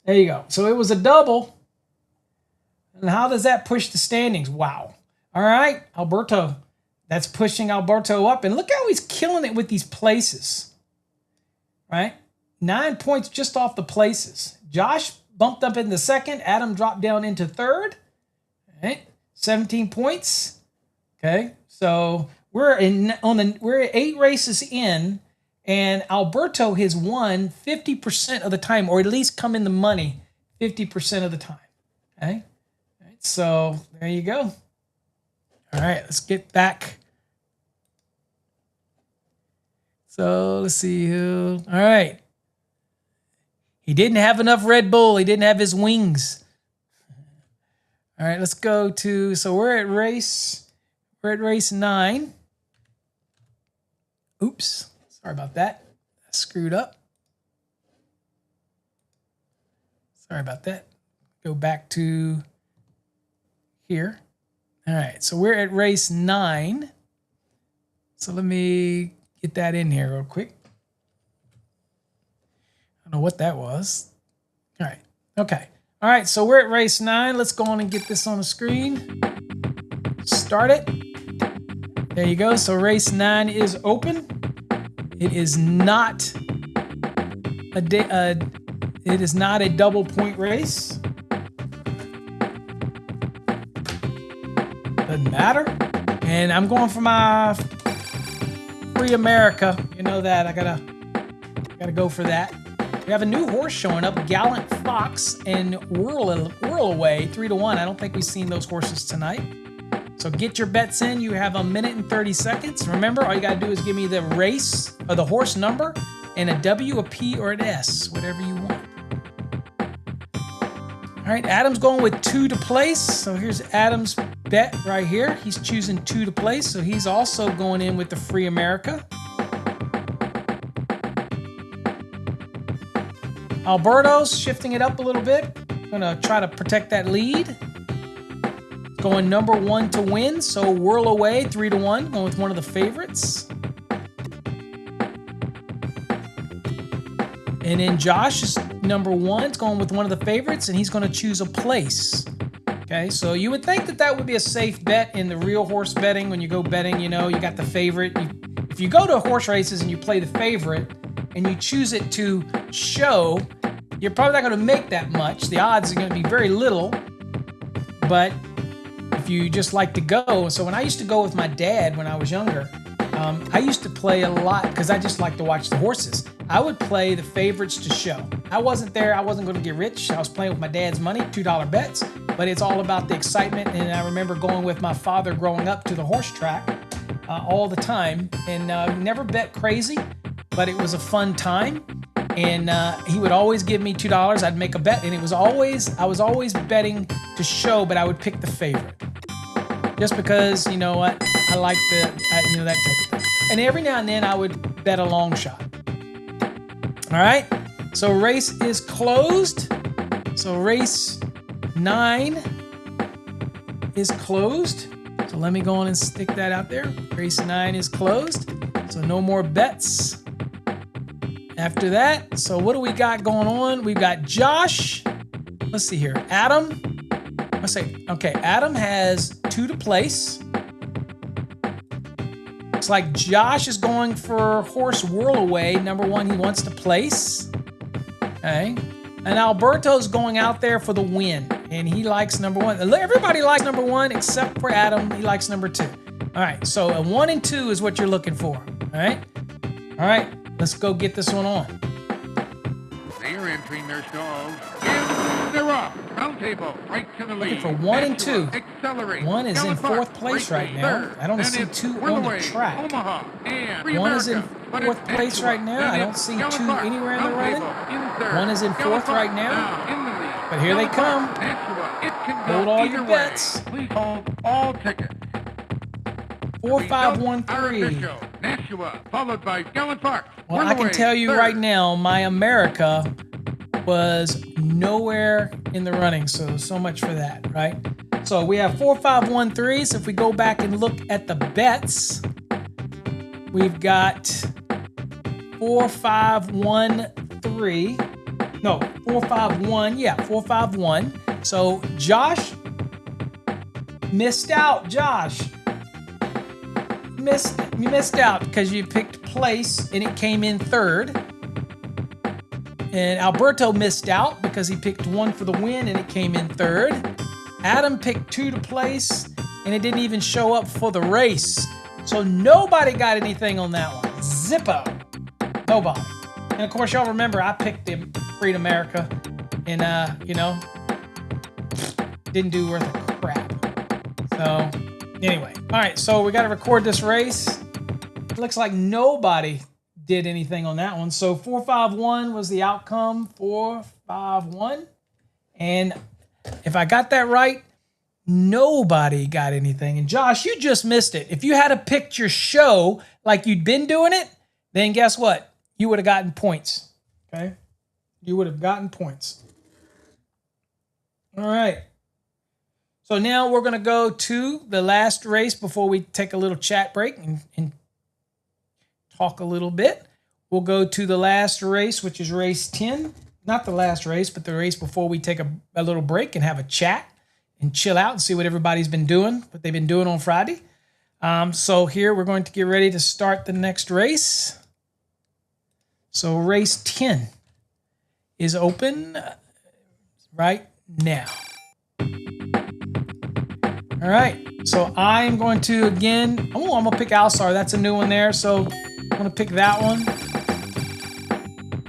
There you go. So it was a double. And how does that push the standings? Wow. All right, Alberto. That's pushing Alberto up. And look how he's killing it with these places. Right? 9 points just off the places. Josh bumped up into second. Adam dropped down into third. All right, 17 points. Okay, so we're 8 races in, and Alberto has won 50% of the time, or at least come in the money 50% of the time. Okay, all right, so there you go. All right, let's get back. So let's see who. All right. He didn't have enough Red Bull. He didn't have his wings. All right, let's go to, so we're at race 9. Oops, sorry about that. I screwed up. Sorry about that. Go back to here. All right, so we're at race 9. So let me get that in here real quick. I don't know what that was. All right, okay. All right, so we're at race 9. Let's go on and get this on the screen. Start it. There you go. So race 9 is open. It is not a double point race. Doesn't matter. And I'm going for my Free America. You know that. I gotta go for that. We have a new horse showing up, Gallant Fox and Whirl Away, 3-1. I don't think we've seen those horses tonight. So get your bets in. You have 1 minute and 30 seconds. Remember, all you got to do is give me the race or the horse number and a W, a P, or an S, whatever you want. All right, Adam's going with 2 to place. So here's Adam's bet right here. He's choosing 2 to place. So he's also going in with the Free America. Alberto's shifting it up a little bit. Gonna try to protect that lead. Going number 1 to win, so Whirl Away, 3-1, going with one of the favorites. And then Josh is number 1, it's going with one of the favorites, and he's gonna choose a place. Okay, so you would think that that would be a safe bet in the real horse betting. When you go betting, you know, you got the favorite. If you go to horse races and you play the favorite, and you choose it to show, you're probably not going to make that much. The odds are going to be very little. But if you just like to go, so when I used to go with my dad when I was younger, I used to play a lot because I just like to watch the horses. I would play the favorites to show. I wasn't there. I wasn't going to get rich. I was playing with my dad's money, $2 bets. But it's all about the excitement. And I remember going with my father growing up to the horse track all the time. And never bet crazy. But it was a fun time, and he would always give me $2. I'd make a bet, and I was always betting to show, but I would pick the favorite, just because, you know what, I like that type of thing. And every now and then I would bet a long shot. All right, so race is closed. So race 9 is closed. So let me go on and stick that out there. Race 9 is closed. So no more bets. After that, so what do we got going on? We've got Josh. Let's see here. Adam. say, okay, Adam has 2 to place. Looks like Josh is going for horse whirl away. Number 1, he wants to place. Okay. And Alberto's going out there for the win. And he likes number 1. Everybody likes number 1 except for Adam. He likes number 2. All right. So a 1 and 2 is what you're looking for. All right. All right. Let's go get this one on. They are entering their stalls. And they're off. Round table, right to the lead. For 1 and 2. Accelerate. 1 is in 4th place right now. I don't see 2 on the track. 1 is in 4th place right now. I don't see 2 anywhere in the running. 1 is in 4th right now. But here they come. Hold all your bets. Please hold all tickets. 4, 5, 1, 3. Nashua, followed by Gallant Park. Well, I can tell you right now, my America was nowhere in the running, so much for that, right? So we have 4, 5, 1, 3. So if we go back and look at the bets, we've got 4, 5, 1, 3. No, 4, 5, 1. Yeah, 4, 5, 1. So Josh missed out. Josh. You missed out because you picked place and it came in 3rd. And Alberto missed out because he picked 1 for the win and it came in 3rd. Adam picked 2 to place and it didn't even show up for the race. So nobody got anything on that one. Zippo. Nobody. And of course, y'all remember I picked the Freed America and, didn't do worth a crap. So anyway, all right, so we got to record this race. It looks like nobody did anything on that one. So 4, 5, 1 was the outcome. 4, 5, 1. And if I got that right, nobody got anything. And Josh, you just missed it. If you had a picked your show like you'd been doing it, then guess what? You would have gotten points. Okay? You would have gotten points. All right. So now we're going to go to the last race before we take a little chat break and talk a little bit. We'll go to the last race, which is race 10. Not the last race, but the race before we take a little break and have a chat and chill out and see what everybody's been doing, what they've been doing on Friday. So here we're going to get ready to start the next race. So race 10 is open right now. All right, so I'm going to, again, I'm going to pick Alsar. That's a new one there, so I'm going to pick that one.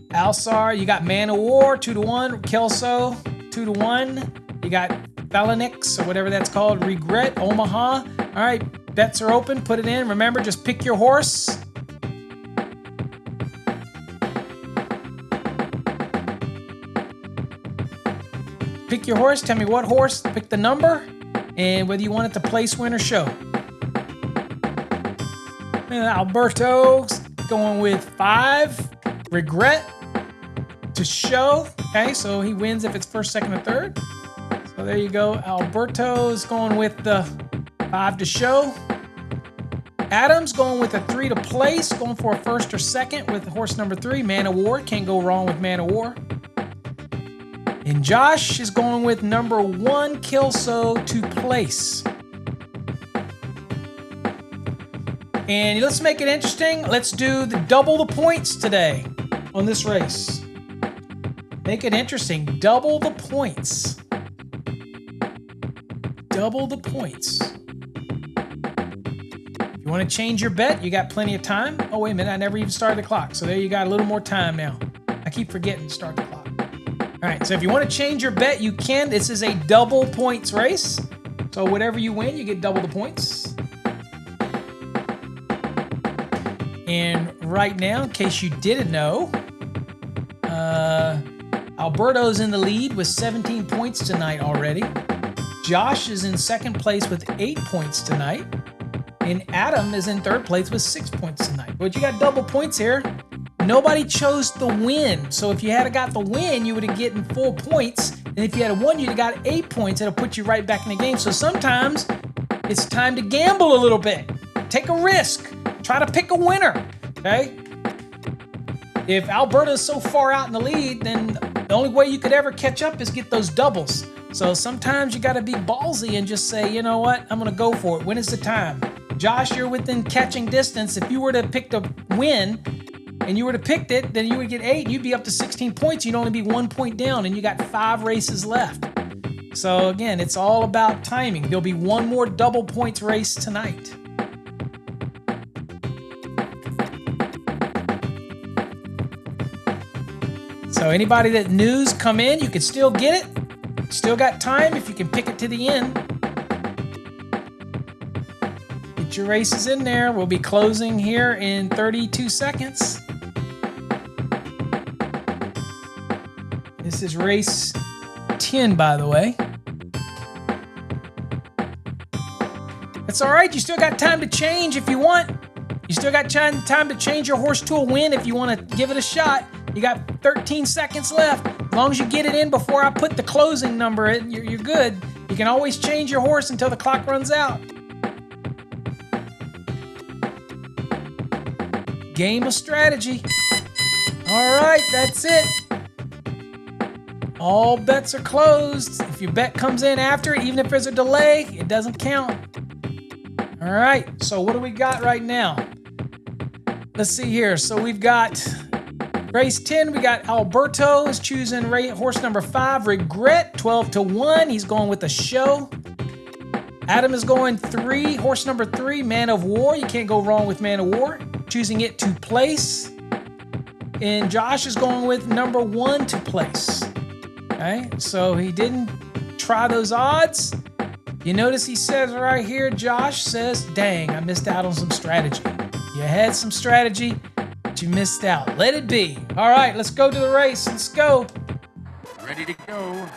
Alsar, you got Man of War, 2 to 1. Kelso, 2 to 1. You got Phalanx, or whatever that's called. Regret, Omaha. All right, bets are open. Put it in. Remember, just pick your horse. Pick your horse. Tell me what horse. Pick the number. And whether you want it to place, win, or show. And Alberto's going with 5. Regret to show. Okay, so he wins if it's 1st, 2nd, or 3rd. So there you go. Alberto's going with the 5 to show. Adam's going with a 3 to place, going for a 1st or 2nd with horse number 3, Man of War. Can't go wrong with Man of War. And Josh is going with number 1, Kelso, to place. And let's make it interesting. Let's do double the points today on this race. Make it interesting. Double the points. Double the points. If you want to change your bet, you got plenty of time. Oh, wait a minute. I never even started the clock. So there you got a little more time now. I keep forgetting to start the clock. All right, so if you want to change your bet, you can. This is a double points race. So whatever you win, you get double the points. And right now, in case you didn't know, Alberto's in the lead with 17 points tonight already. Josh is in 2nd place with 8 points tonight. And Adam is in 3rd place with 6 points tonight. But you got double points here. Nobody chose the win. So if you had got the win, you would have gotten 4 points. And if you had won, you'd have got 8 points. It'll put you right back in the game. So sometimes it's time to gamble a little bit. Take a risk. Try to pick a winner. Okay? If Alberta's so far out in the lead, then the only way you could ever catch up is get those doubles. So sometimes you got to be ballsy and just say, you know what, I'm going to go for it. When is the time? Josh, you're within catching distance. If you were to pick the win and you were to pick it, then you would get 8. You'd be up to 16 points. You'd only be 1 point down, and you got 5 races left. So again, it's all about timing. There'll be one more double points race tonight. So anybody that news come in, you can still get it. Still got time if you can pick it to the end. Get your races in there. We'll be closing here in 32 seconds. This is race 10, by the way. That's all right. You still got time to change if you want. You still got time to change your horse to a win if you want to give it a shot. You got 13 seconds left. As long as you get it in before I put the closing number in, you're good. You can always change your horse until the clock runs out. Game of strategy. All right, that's it. All bets are closed. If your bet comes in after, even if there's a delay, it doesn't count. All right, so what do we got right now? Let's see here. So we've got race 10. We got Alberto is choosing horse number 5, Regret, 12-1. He's going with a show. Adam is going 3, horse number 3, Man of War. You can't go wrong with Man of War. Choosing it to place. And Josh is going with number 1 to place. Okay, so he didn't try those odds. You notice he says right here, Josh says, dang, I missed out on some strategy. You had some strategy, but you missed out. Let it be. All right, let's go to the race. Let's go. Ready to go.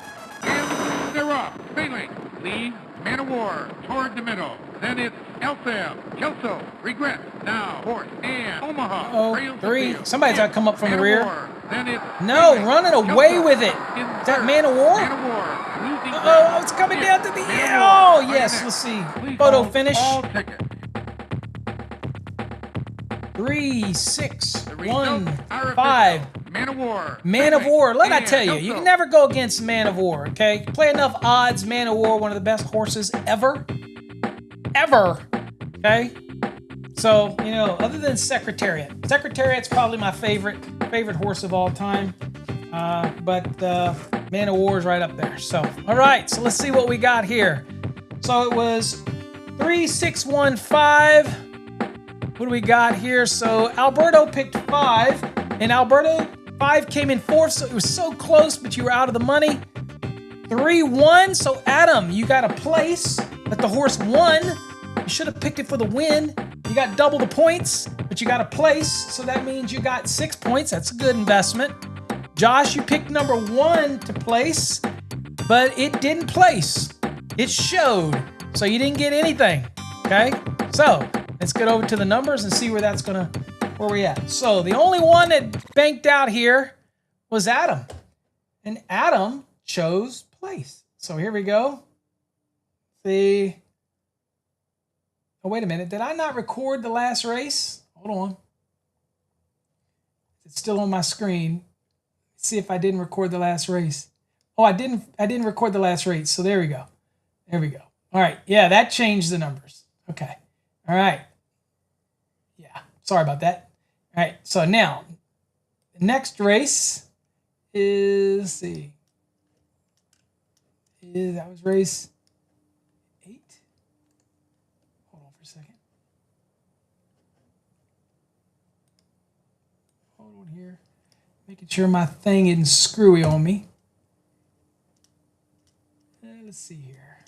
And they're off. Sailing. Lead. Man of War. Toward the middle. Then it's Eltham. Kelso. Regret. Now. Horse. And Omaha. Oh, 3. Somebody's got to come up from the Man rear. of War. Then it's No, Sailing. running away Kelso. with it. In Is that third. Man of War? Man of War. Losing Oh, ground. it's coming down to the Man end. of War. Oh, Right yes. next. Let's see. Please Photo hold finish. all tickets. 3, 6, The 1, results are 5. official. Man of War. Man of War. Let I And tell you, you Kelso. can never go against Man of War, okay? Play enough odds, Man of War, one of the best horses ever. Ever. Okay? So, you know, other than Secretariat. Secretariat's probably my favorite horse of all time. But Man of War is right up there. So, all right. So let's see what we got here. So it was 3, 6, 1, 5. What do we got here? So Alberto picked 5, and Alberto 5 came in 4th, so it was so close, but you were out of the money. 3, 1. So Adam, you got a place, but the horse won. You should have picked it for the win. You got double the points, but you got a place, so that means you got 6 points. That's a good investment. Josh, you picked number 1 to place, but it didn't place. It showed, so you didn't get anything. Okay, so let's get over to the numbers and see where we at. So the only one that banked out here was Adam, and Adam chose place. So here we go. See. Oh, wait a minute. Did I not record the last race? Hold on. It's still on my screen. Let's see if I didn't record the last race. Oh, I didn't record the last race. So there we go. There we go. All right. Yeah, that changed the numbers. Okay. All right. Yeah. Sorry about that. All right. So now, the next race is, let's see. That was race 8. Hold on for a second. Hold on here. Making sure my thing isn't screwy on me. Let's see here.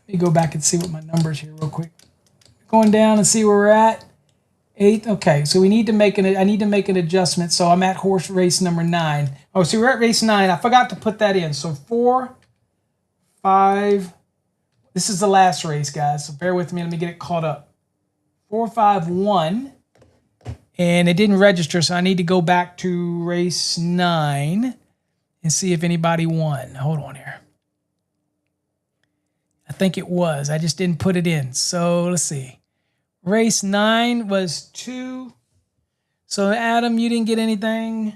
Let me go back and see what my numbers here real quick. Going down and see where we're at. 8th. Okay, so I need to make an adjustment. So I'm at horse race number 9. Oh, so we're at race 9. I forgot to put that in. So 4, 5. This is the last race, guys. So bear with me. Let me get it caught up. 4, 5, 1. And it didn't register, so I need to go back to race 9 and see if anybody won. Hold on here. I think it was. I just didn't put it in. So let's see. Race 9 was 2. So Adam, you didn't get anything.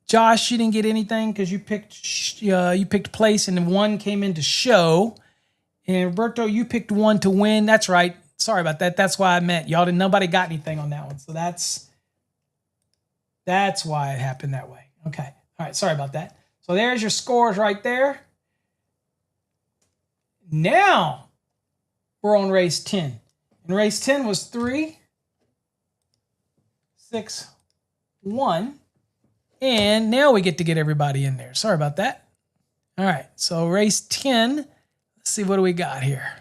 Josh, you didn't get anything because you picked place, and then 1 came in to show. And Roberto, you picked 1 to win. That's right. Sorry about that. That's why I meant y'all didn't. Nobody got anything on that one. So that's why it happened that way. Okay. All right. Sorry about that. So there's your scores right there. Now we're on race 10. And race 10 was 3, 6, 1. And now we get to get everybody in there. Sorry about that. All right. So race 10. Let's see, what do we got here?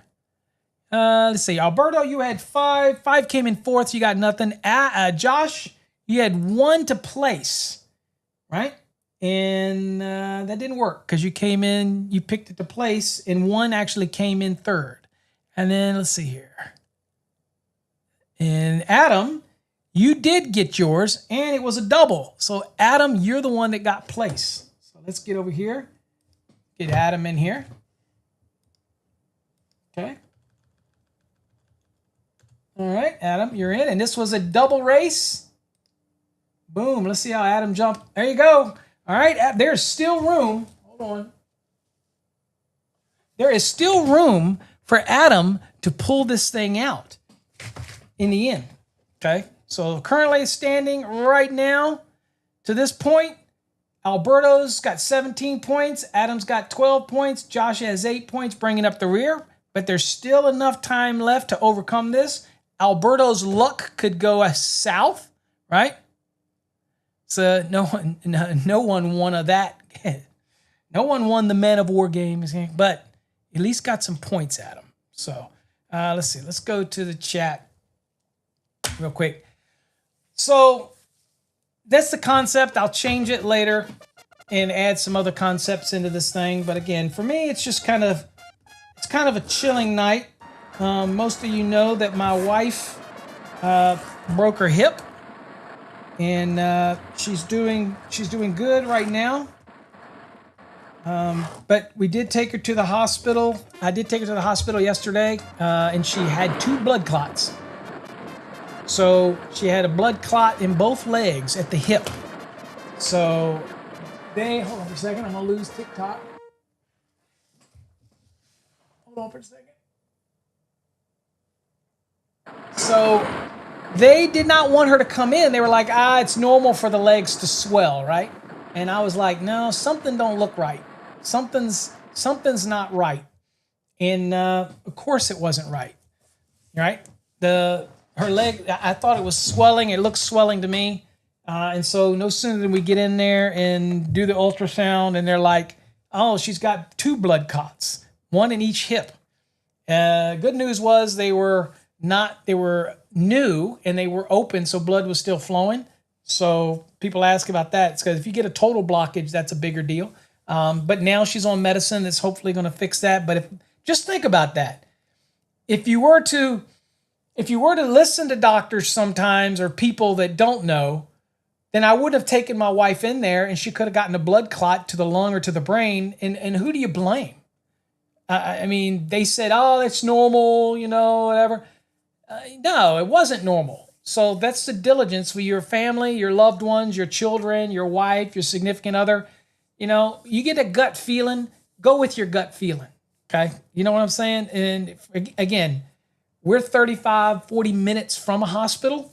Let's see. Alberto, you had 5. 5 came in 4th. So you got nothing. Josh, you had 1 to place, right? And that didn't work because you came in, you picked it to place, and 1 actually came in 3rd. And then let's see here. And Adam, you did get yours, and it was a double. So Adam, you're the one that got place. So let's get over here. Get Adam in here. Okay. All right, Adam, you're in. And this was a double race. Boom. Let's see how Adam jumped. There you go. All right, there's still room. Hold on. There is still room for Adam to pull this thing out in the end. Okay, so currently standing right now to this point, Alberto's got 17 points. Adam's got 12 points. Josh has 8 points, bringing up the rear. But there's still enough time left to overcome this. Alberto's luck could go south, right? So no one won of that. No one won the Man of War games, but at least got some points at him. So let's see. Let's go to the chat real quick. So that's the concept. I'll change it later and add some other concepts into this thing. But again, for me, it's just kind of a chilling night. Most of you know that my wife broke her hip, and she's doing good right now. But we did take her to the hospital. I did take her to the hospital yesterday, and she had 2 blood clots. So she had a blood clot in both legs at the hip. So hold on for a second. I'm gonna lose TikTok. Hold on for a second. So they did not want her to come in. They were like, it's normal for the legs to swell, right? And I was like, no, something don't look right. Something's not right. And of course it wasn't right, right? Her leg, I thought it was swelling. It looked swelling to me. And so no sooner than we get in there and do the ultrasound, and they're like, oh, she's got 2 blood clots, 1 in each hip. Good news was they were new and they were open, so blood was still flowing. So people ask about that. It's because if you get a total blockage, that's a bigger deal. But now she's on medicine that's hopefully going to fix that. But just think about that. If you were to listen to doctors sometimes, or people that don't know, then I would have taken my wife in there and she could have gotten a blood clot to the lung or to the brain. And who do you blame? I mean, they said, oh, that's normal, whatever. No, it wasn't normal. So that's the diligence for your family, your loved ones, your children, your wife, your significant other. You get a gut feeling, go with your gut feeling. Okay. You know what I'm saying? And again, we're 40 minutes from a hospital.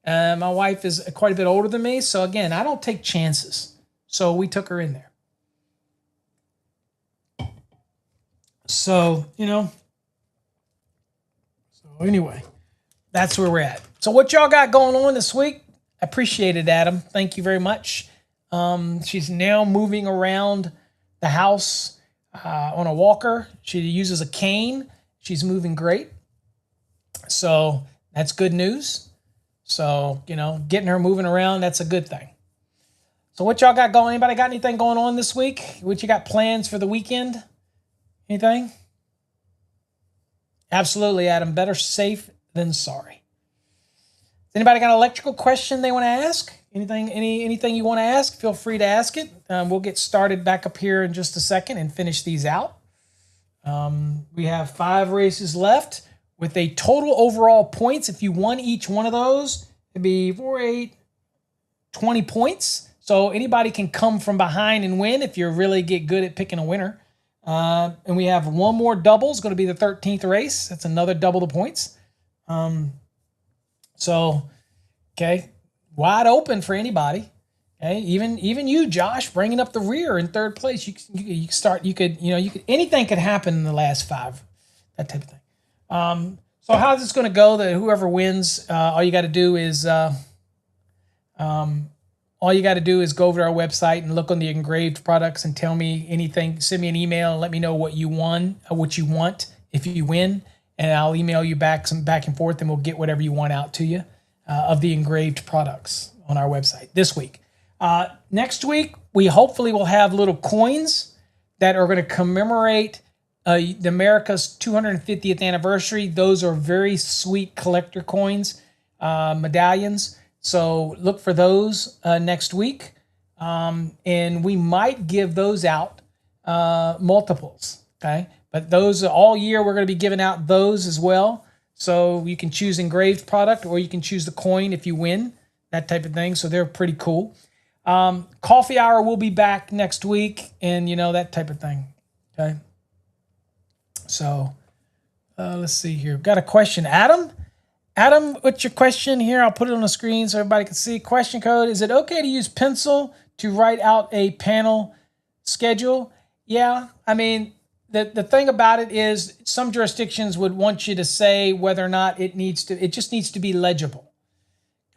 My wife is quite a bit older than me. So again, I don't take chances. So we took her in there. So, so anyway, that's where we're at. So what y'all got going on this week? I appreciate it, Adam. Thank you very much. She's now moving around the house on a walker. She uses a cane. She's moving great. So that's good news. So, getting her moving around, that's a good thing. So what y'all got going? Anybody got anything going on this week? What you got plans for the weekend? Anything? Absolutely, Adam. Better safe than sorry. Anybody got an electrical question they want to ask? Anything you want to ask? Feel free to ask it. We'll get started back up here in just a second and finish these out. We have 5 races left with a total overall points. If you won each one of those, it'd be 4, 8, 20 points. So So anybody can come from behind and win if you really get good at picking a winner. And we have one more double. It's going to be the 13th race. That's another double the points. Okay, wide open for anybody. Okay, even you, Josh, bringing up the rear in third place. You could start. You could anything could happen in the last 5, that type of thing. So how's this going to go? That whoever wins, all you got to do is go over to our website and look on the engraved products and tell me anything. Send me an email and let me know what you won, or what you want if you win, and I'll email you back some back and forth, and we'll get whatever you want out to you of the engraved products on our website this week. Next week, we hopefully will have little coins that are going to commemorate the America's 250th anniversary. Those are very sweet collector coins, medallions. So look for those next week. And we might give those out multiples, okay? But those all year, we're going to be giving out those as well. So you can choose engraved product, or you can choose the coin if you win, that type of thing. So they're pretty cool. Coffee hour will be back next week, and that type of thing. Okay. So let's see here. Got a question. Adam, what's your question here? I'll put it on the screen so everybody can see. Question code: is it okay to use pencil to write out a panel schedule? Yeah. I mean, the thing about it is some jurisdictions would want you to say whether or not it just needs to be legible.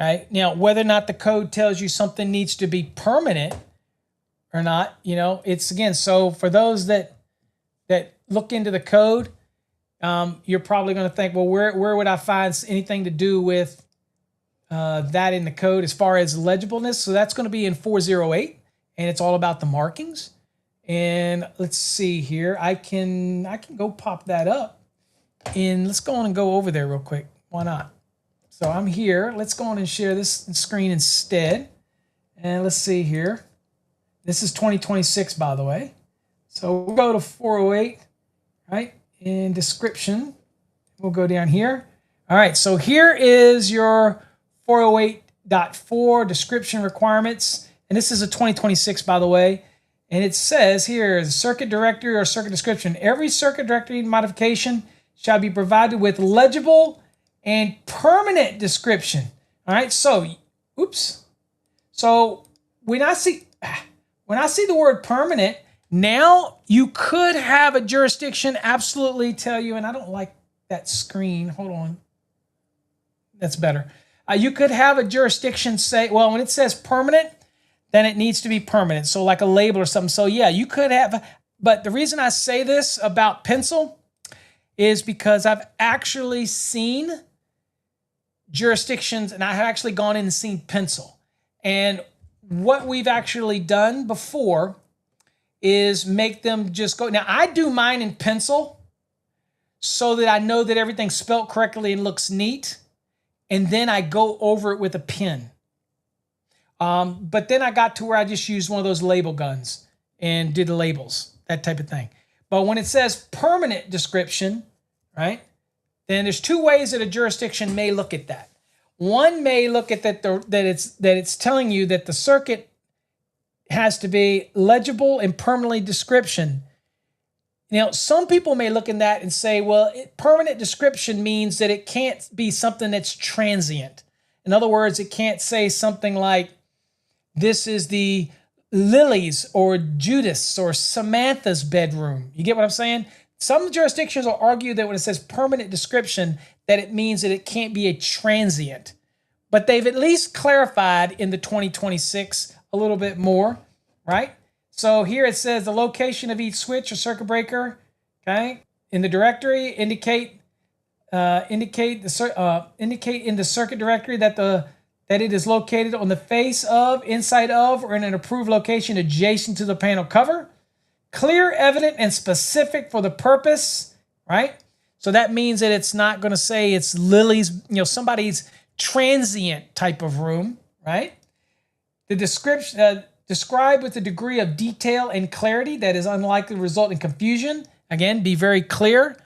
Okay. Now, whether or not the code tells you something needs to be permanent or not, it's again. So for those that look into the code, you're probably going to think, well, where would I find anything to do with that in the code as far as legibleness? So that's going to be in 408, and it's all about the markings. And let's see here. I can go pop that up, and let's go on and go over there real quick. Why not? So I'm here. Let's go on and share this screen instead. And let's see here. This is 2026, by the way. So we'll go to 408, right? In description, we'll go down here. All right, so here is your 408.4 description requirements. And this is a 2026, by the way. And it says here, circuit directory or circuit description. Every circuit directory modification shall be provided with legible and permanent description. All right, so, oops. So when I see the word permanent, now you could have a jurisdiction absolutely tell you, and I don't like that screen. Hold on. That's better. You could have a jurisdiction say, well, when it says permanent, then it needs to be permanent. So like a label or something. So yeah, you could have, but the reason I say this about pencil is because I've actually seen jurisdictions, and I have actually gone in and seen pencil. And what we've actually done before is make them just go. Now, I do mine in pencil so that I know that everything's spelled correctly and looks neat. And then I go over it with a pen. But then I got to where I just used one of those label guns and did the labels, that type of thing. But when it says permanent description, right, then there's two ways that a jurisdiction may look at that. One may look at that it's telling you that the circuit has to be legible and permanently description. Now, some people may look at that and say, well, permanent description means that it can't be something that's transient. In other words, it can't say something like, this is the Lily's or Judith's or Samantha's bedroom. You get what I'm saying? Some jurisdictions will argue that when it says permanent description, that it means that it can't be a transient. But they've at least clarified in the 2026 a little bit more, right? So here it says the location of each switch or circuit breaker, okay, in the directory indicate in the circuit directory that it is located on the face of, inside of, or in an approved location adjacent to the panel cover. Clear, evident, and specific for the purpose, right? So that means that it's not going to say it's Lily's, somebody's transient type of room, right? The description, describe with a degree of detail and clarity that is unlikely to result in confusion. Again, be very clear.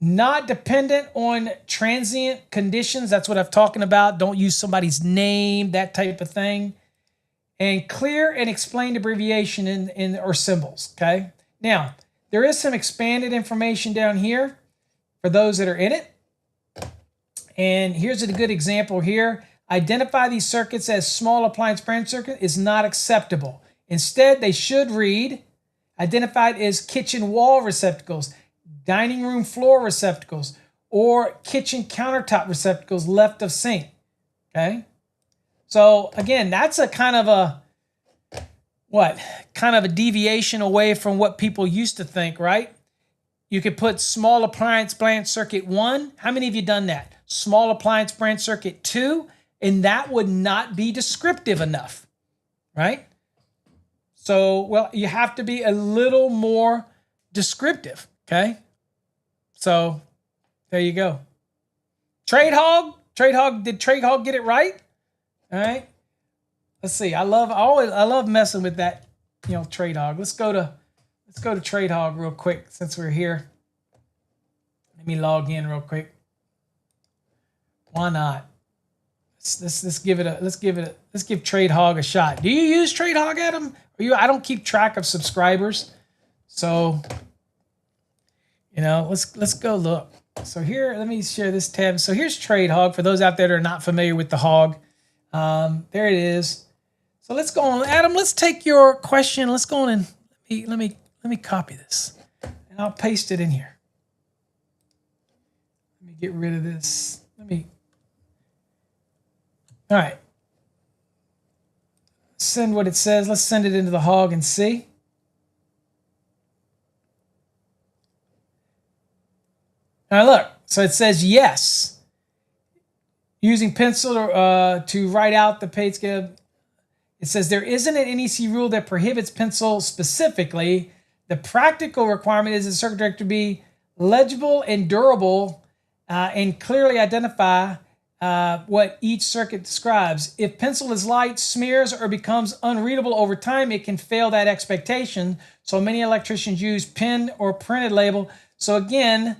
not dependent on transient conditions. That's what I'm talking about. Don't use somebody's name, that type of thing. And clear and explained abbreviation in or symbols, okay? Now, there is some expanded information down here for those that are in it. And here's a good example here. Identify these circuits as small appliance branch circuit is not acceptable. Instead, they should read identified as kitchen wall receptacles, dining room floor receptacles, or kitchen countertop receptacles left of sink, okay? So again, that's a kind of a, kind of a deviation away from what people used to think, right? You could put small appliance branch circuit 1. How many of you done that? Small appliance branch circuit 2, and that would not be descriptive enough, right? So, well, you have to be a little more descriptive, okay? So, there you go. Trade Hog, did Trade Hog get it right? All right. Let's see. I love messing with that, Trade Hog. Let's go to Trade Hog real quick since we're here. Let me log in real quick. Why not? Let's give Trade Hog a shot. Do you use Trade Hog, Adam? I don't keep track of subscribers. So, let's go look. So here, let me share this tab. So here's Trade Hog for those out there that are not familiar with the hog. There it is. So let's go on, Adam. Let's take your question. Let's go on and let me copy this, and I'll paste it in here. Let me get rid of this. All right. Send what it says. Let's send it into the hog and see. Now look. So it says yes. Using pencil to write out the page scale. It says there isn't an NEC rule that prohibits pencil specifically. The practical requirement is the circuit director to be legible and durable and clearly identify what each circuit describes. If pencil is light, smears, or becomes unreadable over time, it can fail that expectation. So many electricians use pen or printed label. So again,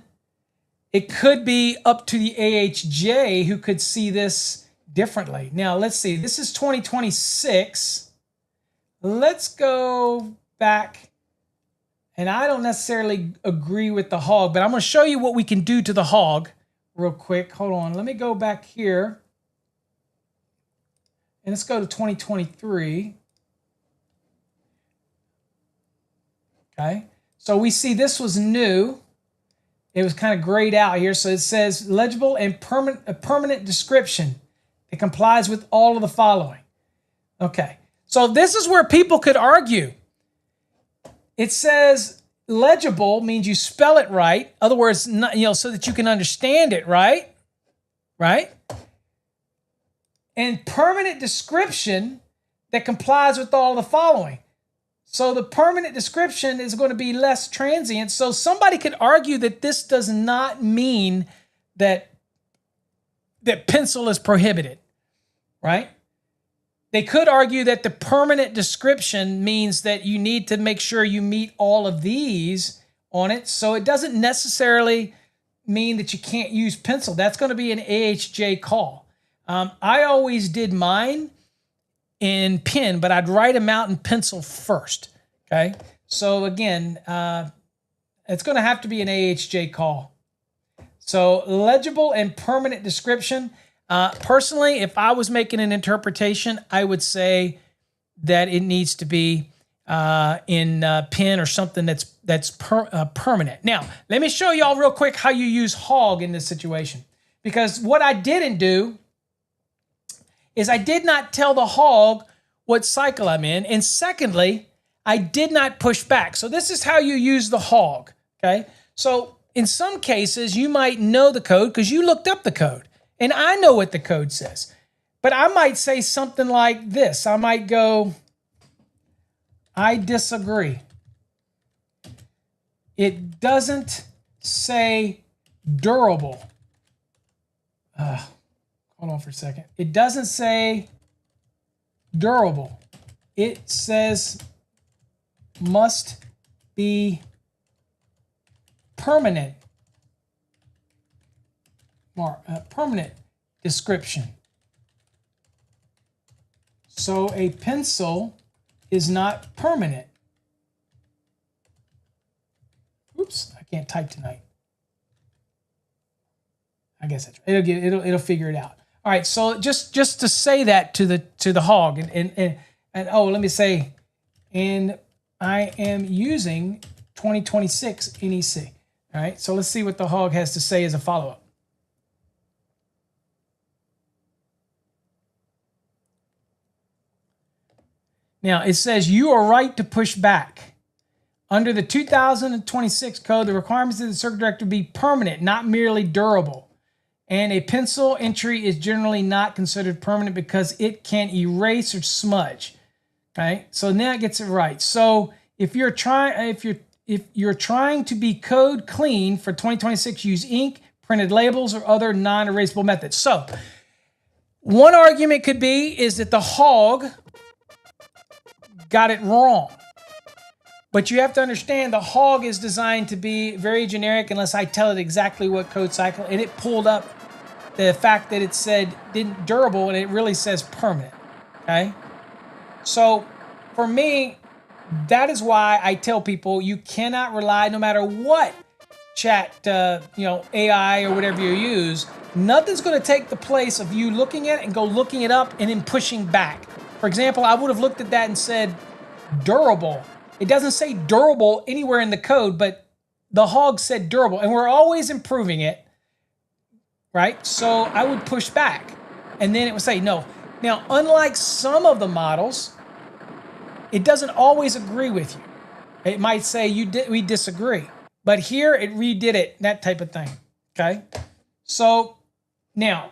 it could be up to the AHJ who could see this differently. Now, let's see. This is 2026. Let's go back. And I don't necessarily agree with the hog, but I'm going to show you what we can do to the hog real quick. Hold on. Let me go back here. And let's go to 2023. Okay. So we see this was new. It was kind of grayed out here. So it says legible and permanent description. It complies with all of the following. Okay. So this is where people could argue. It says legible means you spell it right. Other words, so that you can understand it, right? Right? And permanent description that complies with all the following. So the permanent description is going to be less transient. So somebody could argue that this does not mean that pencil is prohibited, right? They could argue that the permanent description means that you need to make sure you meet all of these on it. So it doesn't necessarily mean that you can't use pencil. That's going to be an AHJ call. I always did mine in pen, but I'd write them out in pencil first, okay? So again, it's going to have to be an AHJ call. So legible and permanent description. Personally, if I was making an interpretation, I would say that it needs to be in pen or something that's permanent. Now, let me show y'all real quick how you use hog in this situation. Because what I didn't do is I did not tell the hog what cycle I'm in. And secondly, I did not push back. So this is how you use the hog, okay? So in some cases, you might know the code because you looked up the code. And I know what the code says. But I might say something like this. I might go, I disagree. It doesn't say durable. Hold on for a second. It doesn't say durable. It says must be permanent. permanent description. So a pencil is not permanent. Oops, I can't type tonight. I guess that's right. It'll figure it out. All right, so just to say that to the hog, and oh, let me say, and I am using 2026 NEC. All right, so let's see what the hog has to say as a follow-up. Now, it says, you are right to push back. Under the 2026 code, the requirements of the circuit director be permanent, not merely durable. And a pencil entry is generally not considered permanent because it can erase or smudge. Okay, so now it gets it right. So if you're trying to be code clean for 2026, use ink, printed labels, or other non-erasable methods. So one argument could be is that the hog got it wrong. But you have to understand the hog is designed to be very generic unless I tell it exactly what code cycle. And it pulled up the fact that it said didn't durable and it really says permanent. Okay. So for me, that is why I tell people you cannot rely, no matter what chat, AI or whatever you use, nothing's going to take the place of you looking at it and go looking it up and then pushing back. For example, I would have looked at that and said durable. It doesn't say durable anywhere in the code, but the hog said durable, and we're always improving it, right? So I would push back, and then it would say no. Now, unlike some of the models, it doesn't always agree with you. It might say we disagree, but here it redid it, that type of thing. Okay, so now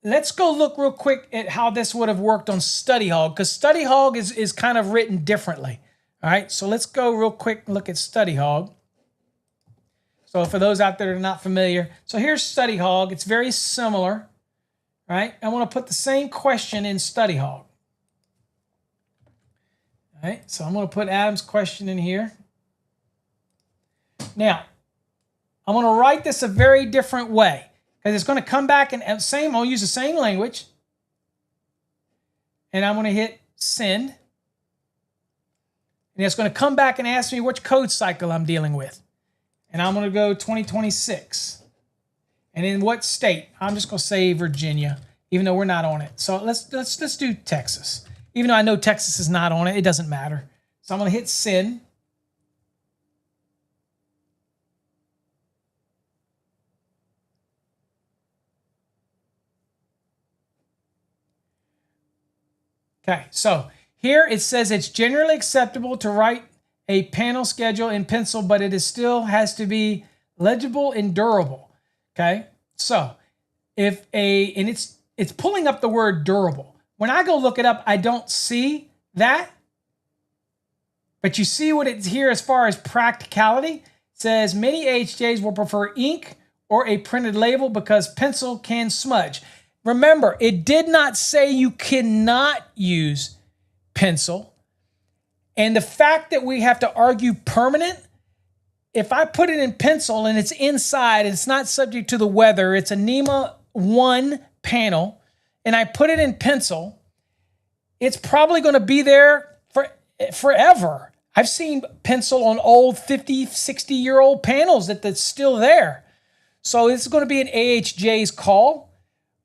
let's go look real quick at how this would have worked on Study Hog, because Study Hog is kind of written differently. All right, so let's go real quick and look at Study Hog. So for those out there that are not familiar, so here's Study Hog. It's very similar, right? I want to put the same question in Study Hog. All right, so I'm going to put Adam's question in here. Now, I'm going to write this a very different way because it's going to come back and I'll use the same language. And I'm going to hit send. And it's going to come back and ask me which code cycle I'm dealing with. And I'm going to go 2026. And in what state? I'm just going to say Virginia, even though we're not on it. So let's do Texas. Even though I know Texas is not on it, it doesn't matter. So I'm going to hit send. Okay, so here it says it's generally acceptable to write a panel schedule in pencil, but it still has to be legible and durable. Okay, so and it's pulling up the word durable. When I go look it up, I don't see that, but you see what it's here as far as practicality. It says many AHJs will prefer ink or a printed label because pencil can smudge. Remember, it did not say you cannot use pencil. And the fact that we have to argue permanent, if I put it in pencil and it's inside, it's not subject to the weather, it's a NEMA 1 panel, and I put it in pencil, it's probably going to be there forever. I've seen pencil on old 50, 60-year-old panels that's still there. So it's going to be an AHJ's call.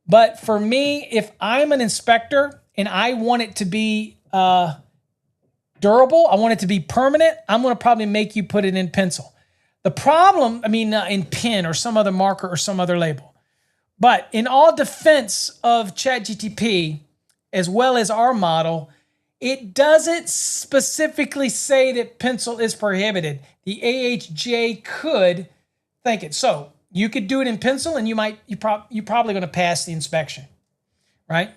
But for me, if I'm an inspector and I want it to be durable, I want it to be permanent, I'm going to probably make you put it in pencil. The problem, in pen or some other marker or some other label. But in all defense of ChatGTP, as well as our model, it doesn't specifically say that pencil is prohibited. The AHJ could think it. So you could do it in pencil and you're probably going to pass the inspection, right?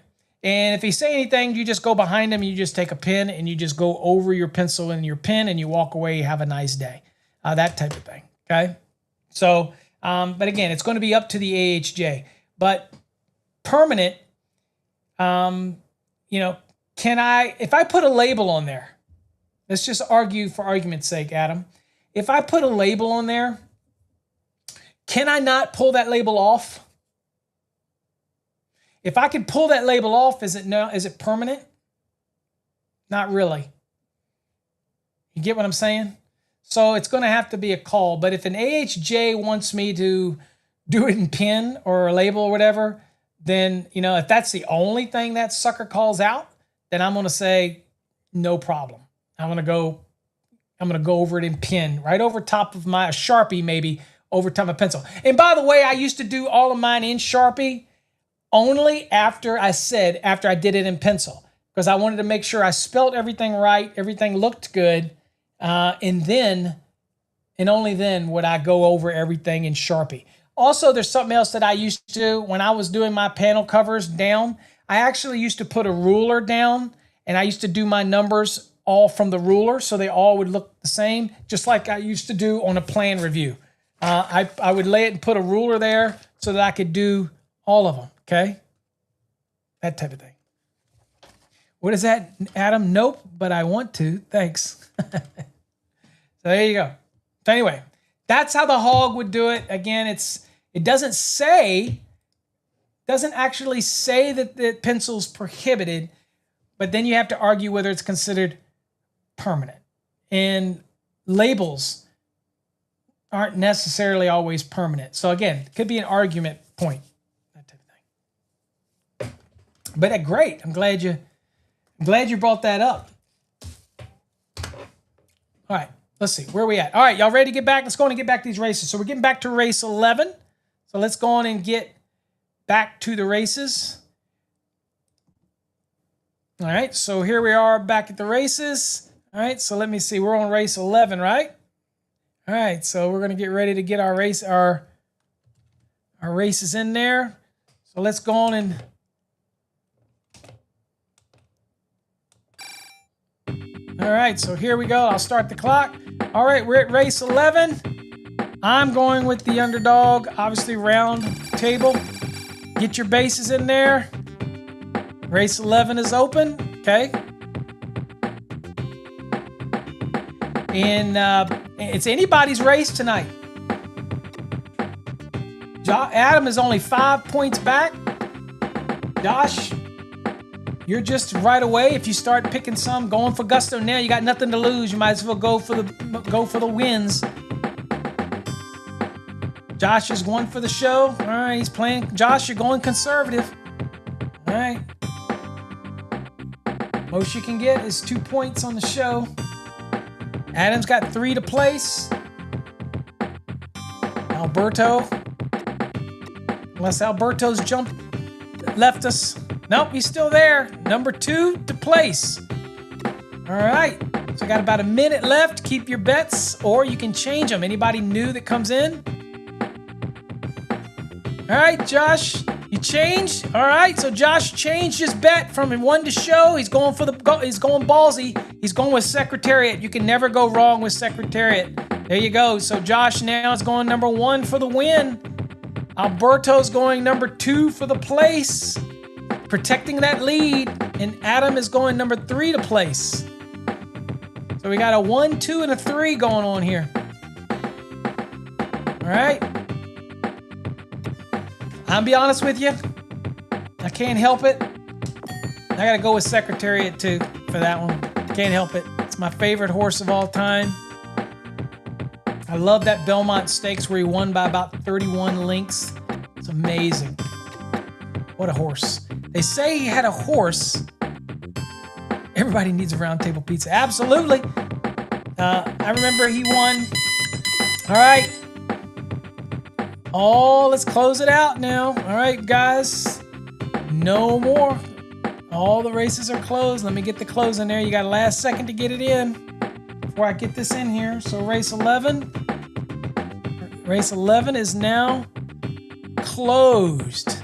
And if he say anything, you just go behind him, you just take a pen and you just go over your pencil and your pen and you walk away, you have a nice day. That type of thing, okay? So, but again, it's going to be up to the AHJ. But permanent, if I put a label on there, let's just argue for argument's sake, Adam. If I put a label on there, can I not pull that label off? If I could pull that label off, is it permanent? Not really. You get what I'm saying? So it's going to have to be a call. But if an AHJ wants me to do it in pen or a label or whatever, then, you know, if that's the only thing that sucker calls out, then I'm going to say no problem. I'm going to go over it in pen, right over top of my Sharpie, maybe over top of pencil. And by the way, I used to do all of mine in Sharpie only after I did it in pencil, because I wanted to make sure I spelled everything right, everything looked good, and only then would I go over everything in Sharpie. Also, there's something else that I used to do when I was doing my panel covers down. I actually used to put a ruler down, and I used to do my numbers all from the ruler, so they all would look the same, just like I used to do on a plan review. I would lay it and put a ruler there so that I could do all of them, okay? That type of thing. What is that, Adam? Nope, but I want to. Thanks. So there you go. So anyway, that's how the hog would do it. Again, it doesn't actually say that the pencil's prohibited, but then you have to argue whether it's considered permanent. And labels aren't necessarily always permanent. So again, it could be an argument point, that type of thing. But great. I'm glad you brought that up. All right, let's see. Where are we at? All right, y'all ready to get back? Let's go on and get back to these races. So we're getting back to race 11. So let's go on and get back to the races. All right, so here we are back at the races. All right, so let me see. We're on race 11, right? All right, so we're going to get ready to get our races in there. So let's go on and... All right, so here we go. I'll start the clock. All right, we're at race 11. I'm going with the underdog, obviously round table. Get your bases in there. Race 11 is open, okay? And it's anybody's race tonight. Adam is only 5 points back. Josh, you're just right away. If you start picking some, going for gusto now, you got nothing to lose. You might as well go for the wins. Josh is going for the show. All right, he's playing. Josh, you're going conservative. All right. Most you can get is 2 points on the show. Adam's got 3 to place. Alberto. Unless Alberto's jump left us. Nope, he's still there. Number 2 to place. All right. So got about a minute left. Keep your bets, or you can change them. Anybody new that comes in? All right, Josh, you changed. All right, so Josh changed his bet from 1 to show. He's going ballsy. He's going with Secretariat. You can never go wrong with Secretariat. There you go. So Josh now is going number 1 for the win. Alberto's going number 2 for the place, protecting that lead. And Adam is going number 3 to place. So we got a 1, 2, and a 3 going on here. All right. I'll be honest with you. I can't help it. I got to go with Secretariat too for that one. Can't help it. It's my favorite horse of all time. I love that Belmont Stakes where he won by about 31 lengths. It's amazing. What a horse. They say he had a horse. Everybody needs a round table pizza. Absolutely. I remember he won. All right. Oh, let's close it out now. All right, guys. No more. All the races are closed. Let me get the close in there. You got a last second to get it in before I get this in here. So race 11. Race 11 is now closed.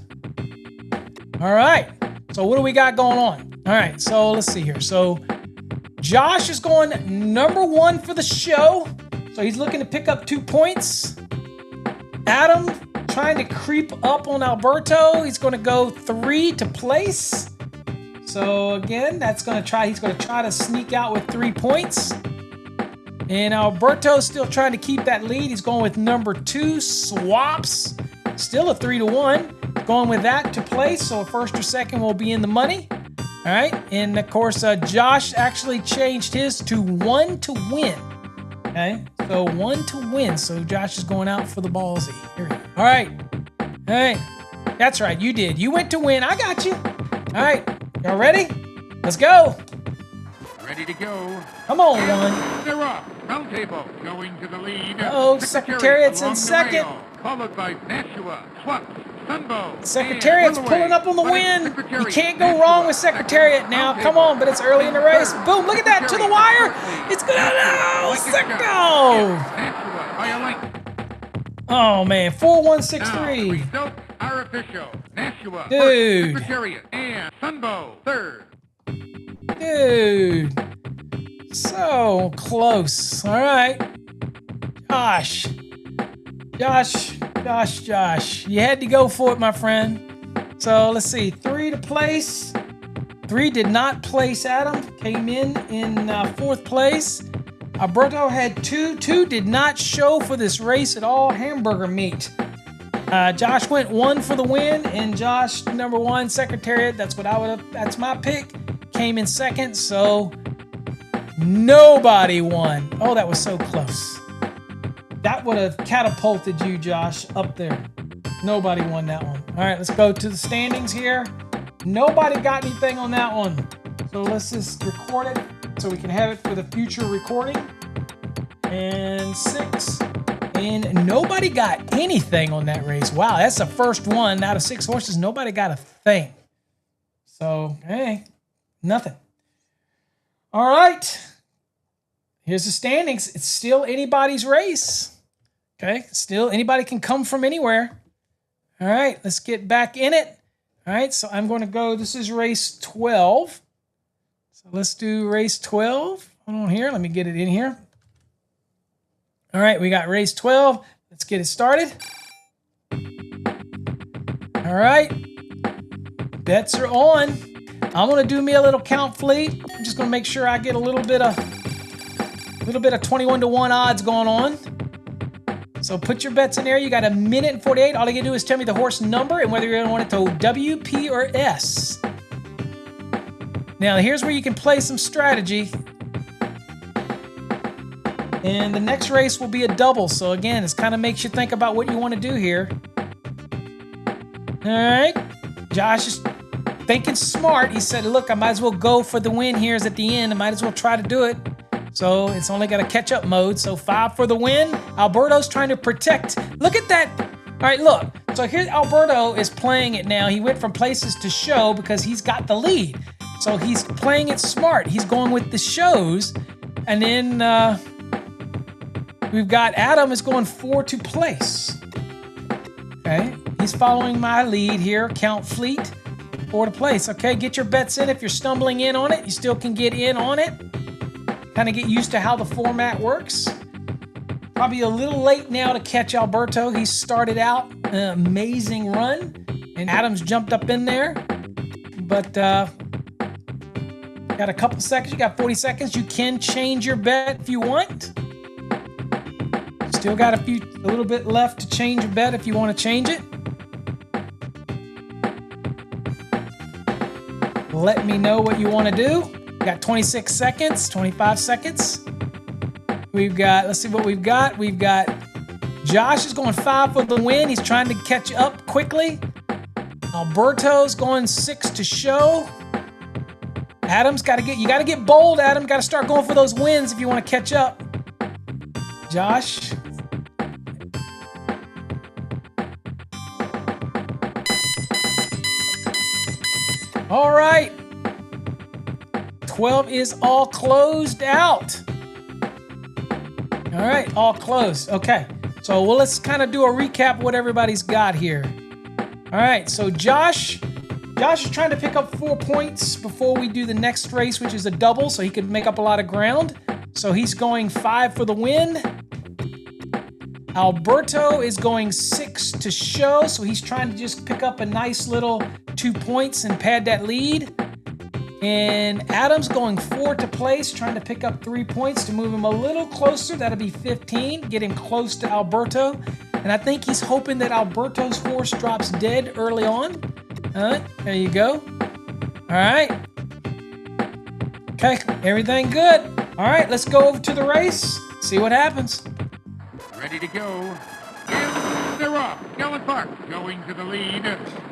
All right. So what do we got going on? All right. So let's see here. So Josh is going number 1 for the show. So he's looking to pick up 2 points. Adam trying to creep up on Alberto. He's going to go 3 to place. So again, he's going to try to sneak out with 3 points. And Alberto's still trying to keep that lead. He's going with number 2, Swaps. Still a 3 to 1. going with that to place. So first or second will be in the money. All right. And of course, Josh actually changed his to 1 to win. Okay. So 1 to win. So Josh is going out for the ballsy. Here we go. All right. All right. That's right. You did. You went to win. I got you. All right. Y'all ready? Let's go. Ready to go. Come on, one. They're off. Round table going to the lead. Uh-oh, Secretariat's in along the second. rail, followed by Nashua, Swux, Sunbow. Secretariat's and pulling up on the But win. You Secretariat, can't go Nashua, wrong with Secretariat now. second, Come on, but it's early in the race. third, Boom, look at that, to the wire. It's gonna, no, Secto. Nashua by a length. Oh, man, Now, 4163. results are official. Nashua, Dude. first, Secretariat, and Sunbow, third. Dude, so close. All right. Josh. You had to go for it, my friend. So let's see. 3 to place. 3 did not place. Adam came in 4th place. Alberto had 2. 2 did not show for this race at all. Hamburger meat. Josh went 1 for the win, and Josh, number 1, Secretariat. That's what I would have. That's my pick. Came in second, so nobody won. Oh, that was so close. That would have catapulted you, Josh, up there. Nobody won that one. All right, let's go to the standings here. Nobody got anything on that one. So let's just record it so we can have it for the future recording. And 6. And nobody got anything on that race. Wow, that's the first one out of 6 horses. Nobody got a thing. So, hey. Nothing. All right. Here's the standings. It's still anybody's race. Okay. Still anybody can come from anywhere. All right. Let's get back in it. All right. So I'm going to go. This is race 12. So let's do race 12. Hold on here. Let me get it in here. All right. We got race 12. Let's get it started. All right. Bets are on. I'm gonna do me a little count fleet. I'm just gonna make sure I get a little bit of 21 to 1 odds going on. So put your bets in there. You got a minute and 48. All you gotta do is tell me the horse number and whether you're gonna want it to W, P, or S. Now here's where you can play some strategy. And the next race will be a double. So again, this kind of makes you think about what you want to do here. All right, Josh is thinking smart. He said, look, I might as well go for the win here at the end. I might as well try to do it. So it's only got a catch-up mode. So 5 for the win. Alberto's trying to protect. Look at that. All right, look. So here Alberto is playing it now. He went from places to show because he's got the lead. So he's playing it smart. He's going with the shows. And then we've got Adam is going 4 to place. Okay. He's following my lead here. Count fleet. 4 to place. Okay, get your bets in. If you're stumbling in on it, you still can get in on it. Kind of get used to how the format works. Probably a little late now to catch Alberto. He started out an amazing run, and Adams jumped up in there. But got a couple seconds. You got 40 seconds. You can change your bet if you want. Still got a little bit left to change your bet if you want to change it. Let me know what you want to do. We got 26 seconds, 25 seconds. We've got, let's see what we've got. We've got Josh is going 5 for the win. He's trying to catch up quickly. Alberto's going 6 to show. Adam's got to get bold, Adam. Got to start going for those wins if you want to catch up. Josh. All right. 12 is all closed out. All right, all closed. Okay, so let's kind of do a recap of what everybody's got here. All right, so Josh is trying to pick up 4 points before we do the next race, which is a double, so he can make up a lot of ground. So he's going 5 for the win. Alberto is going 6 to show, so he's trying to just pick up a nice little 2 points and pad that lead. And Adam's going 4 to place, trying to pick up 3 points to move him a little closer. That'll be 15, get him close to Alberto. And I think he's hoping that Alberto's horse drops dead early on. There you go. All right. Okay, everything good. All right, let's go over to the race, see what happens. Ready to go. And they're off. Gallant Park going to the lead.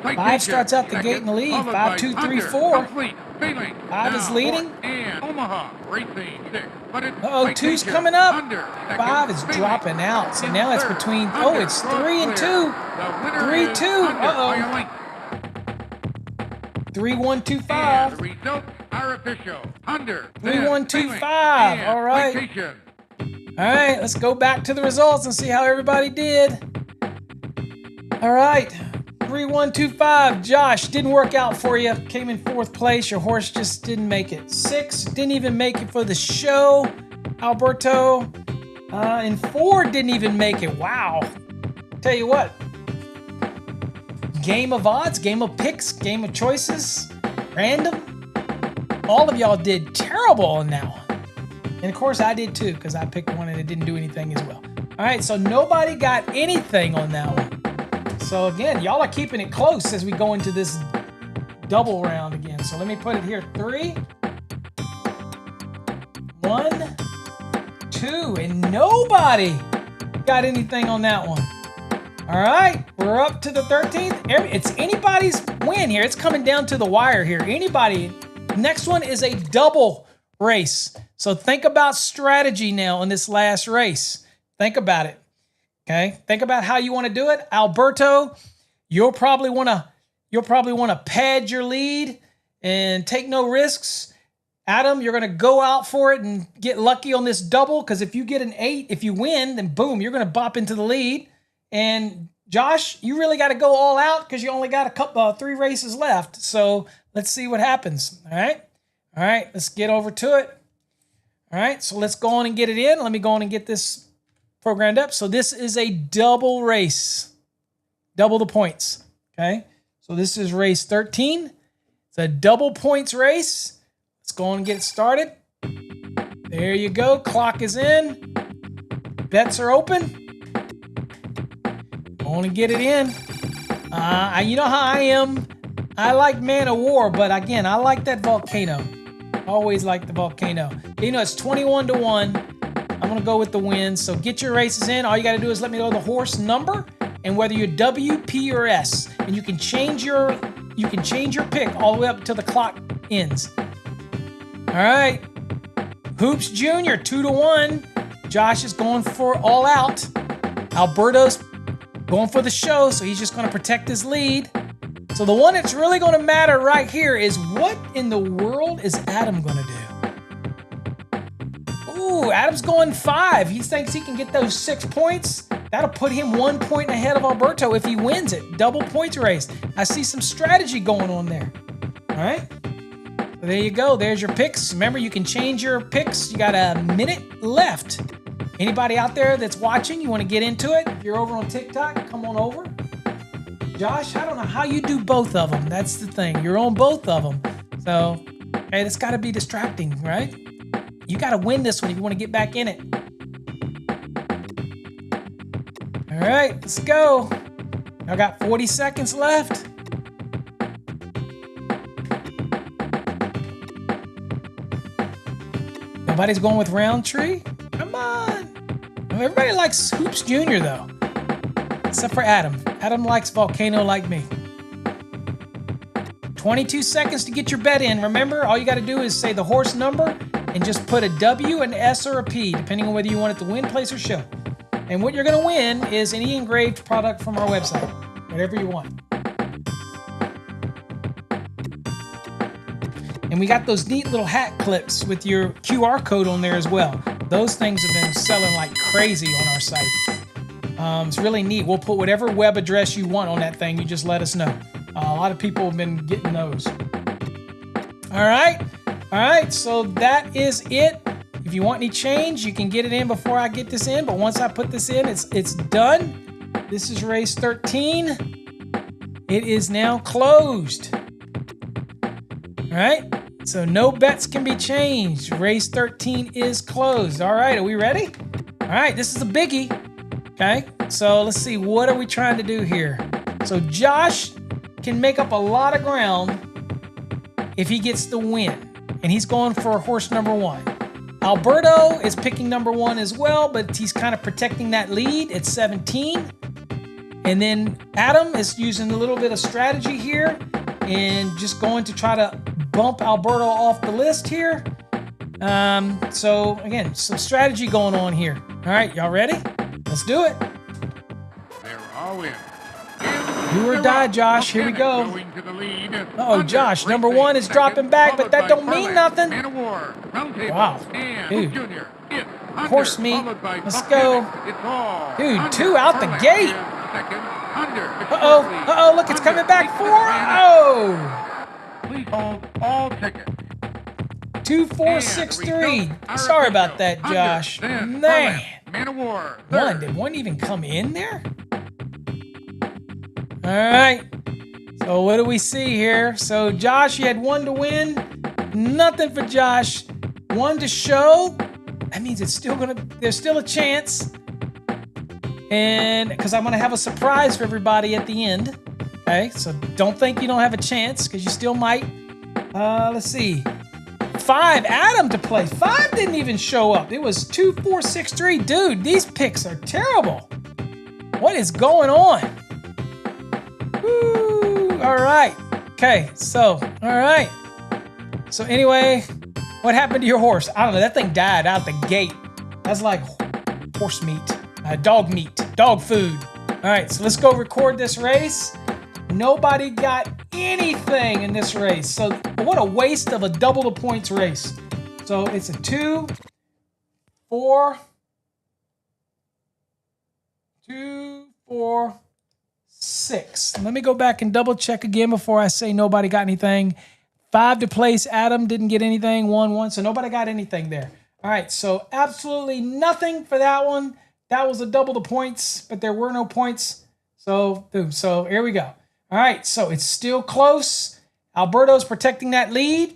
5 starts out the gate in the lead. 5, 2, 3, 4. 5 is leading. And Omaha Racing 6. But it's Uh-oh, 2's coming up. 5 is dropping out. So now it's between, it's 3 and 2. 3, 2. Uh-oh. 3, 1, 2, 5. The results are official. 3, 1, 2, 5. All right. All right, let's go back to the results and see how everybody did. All right, 3, 1, 2, 5. Josh, didn't work out for you. Came in 4th place. Your horse just didn't make it. 6, didn't even make it for the show. Alberto. And 4 didn't even make it. Wow. Tell you what. Game of odds, game of picks, game of choices, random. All of y'all did terrible on that one. And of course I did too, because I picked one and it didn't do anything as well. All right, so nobody got anything on that one. So again, y'all are keeping it close as we go into this double round again. So let me put it here. 3, 1, 2, and nobody got anything on that one. All right, we're up to the 13th. It's anybody's win here. It's coming down to the wire here. Anybody. Next one is a double race. So think about strategy now in this last race. Think about it. Okay? Think about how you want to do it. Alberto, you'll probably want to pad your lead and take no risks. Adam, you're going to go out for it and get lucky on this double, because if you get an 8, if you win, then boom, you're going to bop into the lead. And Josh, you really got to go all out because you only got a 3 races left. So let's see what happens. All right. All right. Let's get over to it. All right. So let's go on and get it in. Let me go on and get this programmed up. So this is a double race, double the points. Okay. So this is race 13. It's a double points race. Let's go on and get it started. There you go. Clock is in. Bets are open. I want to get it in. You know how I am. I like Man of War, but again, I like that volcano. Always like the volcano. You know, it's 21 to 1. I'm going to go with the win. So get your races in. All you got to do is let me know the horse number and whether you're W, P, or S. And you can change your pick all the way up until the clock ends. All right. Hoops Jr. 2 to 1. Josh is going for all out. Alberto's going for the show, so he's just going to protect his lead. So the one that's really going to matter right here is what in the world is Adam going to do? Ooh, Adam's going 5. He thinks he can get those 6 points. That'll put him 1 point ahead of Alberto if he wins it. Double points race. I see some strategy going on there. All right. So there you go. There's your picks. Remember, you can change your picks. You got a minute left. Anybody out there that's watching, you want to get into it? If you're over on TikTok, come on over. Josh, I don't know how you do both of them. That's the thing. You're on both of them. So, hey, that's got to be distracting, right? You got to win this one if you want to get back in it. All right, let's go. I got 40 seconds left. Nobody's going with Roundtree? Come on. Everybody likes Hoops Jr. though, except for Adam. Adam likes Volcano like me. 22 seconds to get your bet in. Remember, all you got to do is say the horse number and just put a W, an S, or a P, depending on whether you want it to win, place, or show. And what you're going to win is any engraved product from our website, whatever you want. And we got those neat little hat clips with your QR code on there as well. Those things have been selling like crazy on our site. It's really neat. We'll put whatever web address you want on that thing. You just let us know. A lot of people have been getting those. All right. All right. So that is it. If you want any change, you can get it in before I get this in. But once I put this in, it's done. This is race 13. It is now closed. All right. So no bets can be changed. Race 13 is closed. All right, are we ready? All right, this is a biggie. Okay, so let's see. What are we trying to do here? So Josh can make up a lot of ground if he gets the win. And he's going for horse number 1. Alberto is picking number 1 as well, but he's kind of protecting that lead at 17. And then Adam is using a little bit of strategy here and just going to try to bump Alberto off the list here. So again, some strategy going on here. All right, y'all ready? Let's do it. They're all in. Do or die, Josh. Here we go. Uh-oh, Josh, number 1 is dropping back, but that don't mean nothing. Wow. Dude. Horse meat. Let's go. Dude, 2 out the gate. Uh-oh. Uh-oh, look, it's coming back 4. Oh. Please hold all tickets. 2, 4, 6, 3. Sorry about that, Josh. Man. Did one even come in there? All right. So what do we see here? So Josh, you had 1 to win. Nothing for Josh. 1 to show. That means it's still there's still a chance. And because I'm gonna have a surprise for everybody at the end. Okay, so don't think you don't have a chance, because you still might. Let's see. 5, Adam to play. 5 didn't even show up. It was 2, 4, 6, 3. Dude, these picks are terrible. What is going on? Woo, all right. Okay, so, all right. So anyway, what happened to your horse? I don't know. That thing died out the gate. That's like horse meat, dog food. All right, so let's go record this race. Nobody got anything in this race. So what a waste of a double the points race. So it's a 2, 4, 6. Let me go back and double check again before I say nobody got anything. 5 to place. Adam didn't get anything. 1, 1. So nobody got anything there. All right. So absolutely nothing for that one. That was a double the points, but there were no points. So boom. So here we go. All right, so it's still close. Alberto's protecting that lead.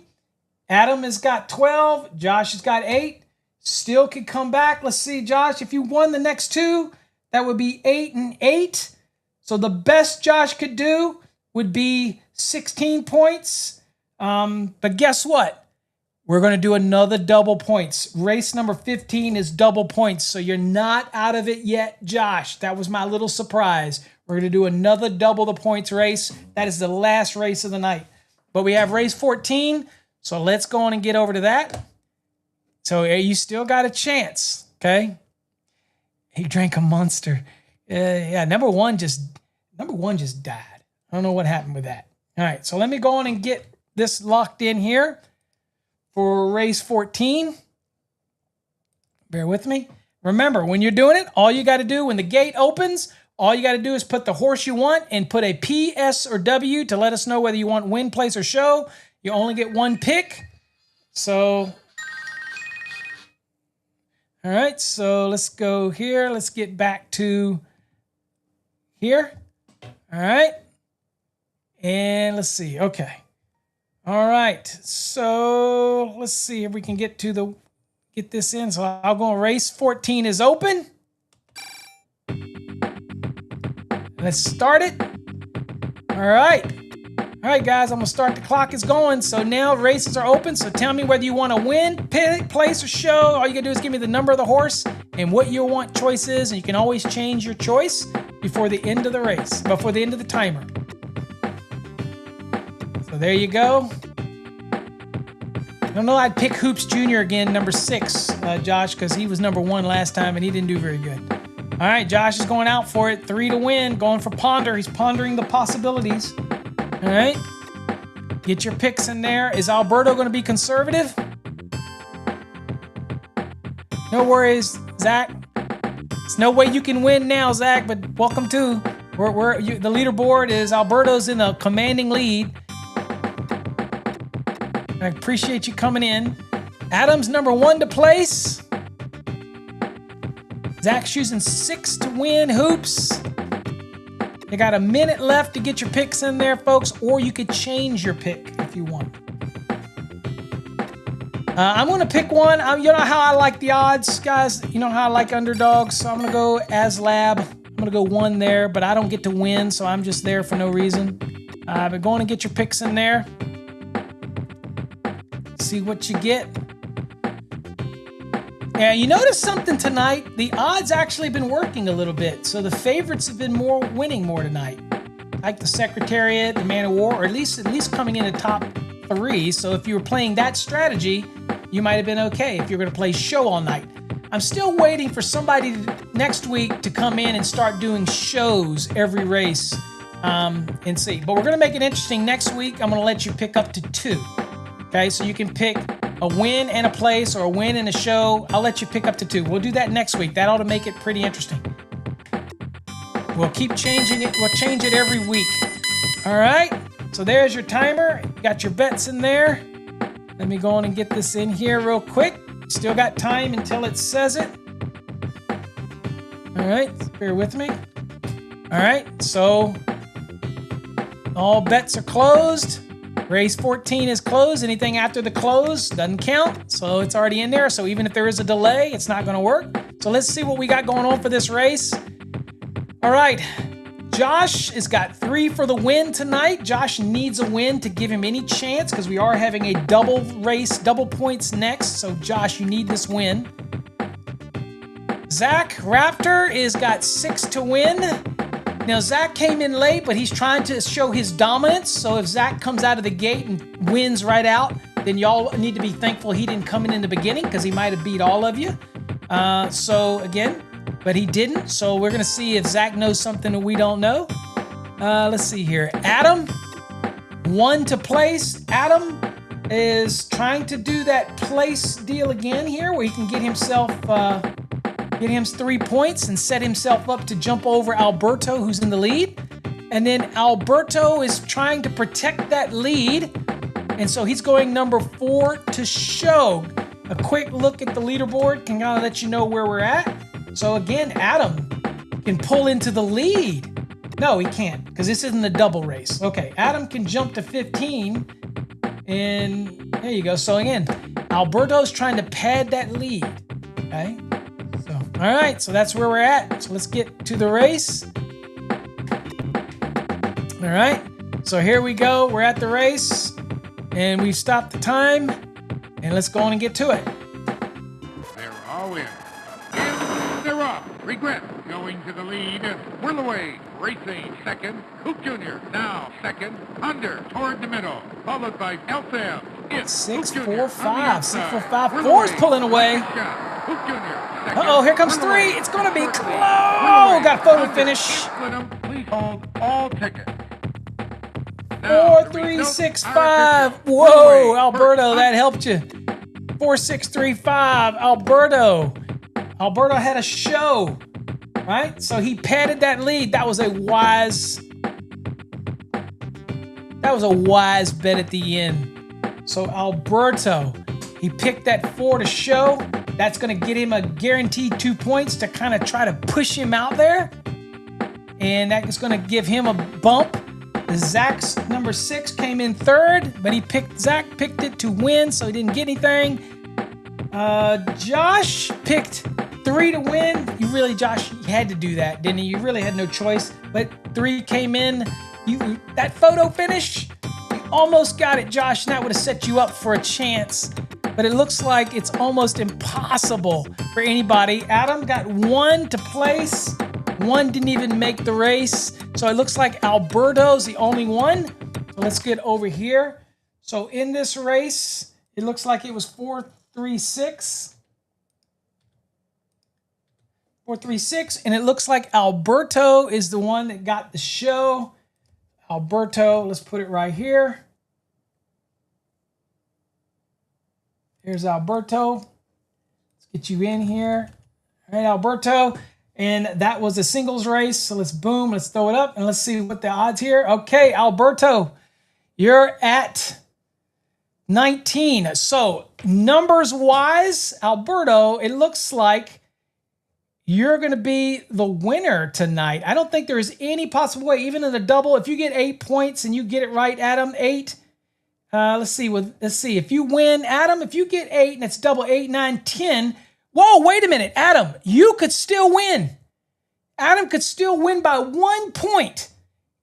Adam has got 12. Josh has got 8. Still could come back. Let's see, Josh, if you won the next 2, that would be 8 and 8. So the best Josh could do would be 16 points. But guess what? We're going to do another double points. Race number 15 is double points, so you're not out of it yet, Josh. That was my little surprise. We're going to do another double the points race. That is the last race of the night. But we have race 14, so let's go on and get over to that. So you still got a chance, okay? He drank a Monster. Yeah, number one just died. I don't know what happened with that. All right, so let me go on and get this locked in here for race 14. Bear with me. Remember, when you're doing it, all you got to do when the gate opens, all you got to do is put the horse you want and put a P, S, or W to let us know whether you want win, place, or show. You only get 1 pick. So, all right, so let's go here. Let's get back to here. All right. And let's see. Okay. All right. So let's see if we can get this in. So I'll go race 14 is open. Let's start it. All right. All right, guys, I'm going to start. The clock is going. So now races are open. So tell me whether you want to win, pick, place, or show. All you got to do is give me the number of the horse and what your want choice is. And you can always change your choice before the end of the race, before the end of the timer. So there you go. I don't know. I'd pick Hoops Jr. again, number 6, Josh, because he was number 1 last time and he didn't do very good. All right, Josh is going out for it. 3 to win, going for ponder. He's pondering the possibilities. All right, get your picks in there. Is Alberto going to be conservative? No worries, Zach. There's no way you can win now, Zach, but welcome to. The leaderboard is Alberto's in a commanding lead. I appreciate you coming in. Adam's number 1 to place. Zach's using 6 to win. Hoops. You got a minute left to get your picks in there, folks, or you could change your pick if you want. I'm going to pick one. You know how I like the odds, guys? You know how I like underdogs? So I'm going to go AsLab. I'm going to go 1 there, but I don't get to win, so I'm just there for no reason. But go on and get your picks in there. See what you get. Yeah, you notice something tonight? The odds actually been working a little bit, so the favorites have been winning more tonight. Like the Secretariat, the Man of War, or at least coming in the top 3. So if you were playing that strategy, you might have been okay if you're going to play show all night. I'm still waiting for somebody next week to come in and start doing shows every race and see. But we're going to make it interesting next week. I'm going to let you pick up to 2. Okay, so you can pick a win and a place or a win and a show. I'll let you pick up to 2. We'll do that next week. That ought to make it pretty interesting. We'll keep changing it. We'll change it every week. All right. So there's your timer. Got your bets in there. Let me go on and get this in here real quick. Still got time until it says it. All right. Bear with me. All right. So all bets are closed. Race 14 is closed. Anything after the close doesn't count. So it's already in there. So even if there is a delay, it's not going to work. So let's see what we got going on for this race. All right. Josh has got 3 for the win tonight. Josh needs a win to give him any chance because we are having a double race, double points next. So Josh, you need this win. Zach Raptor is got 6 to win. Now Zach came in late, but he's trying to show his dominance. So if Zach comes out of the gate and wins right out, then y'all need to be thankful he didn't come in the beginning because he might have beat all of you. So again, but he didn't. So we're going to see if Zach knows something that we don't know. Let's see here. Adam, 1 to place. Adam is trying to do that place deal again here where he can get himself, get him 3 points and set himself up to jump over Alberto, who's in the lead. And then Alberto is trying to protect that lead. And so he's going number 4 to show. A quick look at the leaderboard can kind of let you know where we're at. So again, Adam can pull into the lead. No, he can't, because this isn't a double race. Okay, Adam can jump to 15, and there you go. So again, Alberto's trying to pad that lead. Okay, so all right, so that's where we're at. So let's get to the race. All right, so here we go. We're at the race, and we've stopped the time, and let's go on and get to it. They're all in. They're off. Regret going to the lead. Whirlaway racing second. Coop Jr. now second. Under toward the middle. Followed by Eltham. 6, 4, 5. 6, 4, 5. 4's pulling away. Uh-oh, here comes 3. It's going to be close. Got a photo finish. Please hold all tickets. 4, 3, 6, 5. Whoa, Alberto, that helped you. 4, 6, 3, 5. Alberto had a show, right? So he padded that lead. That was a wise bet at the end. So Alberto, he picked that 4 to show. That's going to get him a guaranteed 2 points to kind of try to push him out there. And that is going to give him a bump. Zach's number 6 came in 3rd, but Zach picked it to win, so he didn't get anything. Josh picked 3 to win. Josh, you had to do that, didn't you? You really had no choice. But 3 came in. That photo finish, you almost got it, Josh, and that would have set you up for a chance. But it looks like it's almost impossible for anybody. Adam got 1 to place. 1 didn't even make the race. So it looks like Alberto's the only one. So let's get over here. So in this race, it looks like it was 4-3-6. 4-3-6. And it looks like Alberto is the one that got the show. Alberto, let's put it right here. Here's Alberto. Let's get you in here. All right, Alberto. And that was a singles race. So let's throw it up and let's see what the odds here. Okay, Alberto, you're at 19. So numbers wise, Alberto, it looks like you're going to be the winner tonight. I don't think there is any possible way, even in a double, if you get 8 points and you get it right, Adam, 8, Let's see. Let's see. If you win, Adam, if you get 8 and it's double 8, 9, 10. Whoa, wait a minute. Adam, you could still win. Adam could still win by 1 point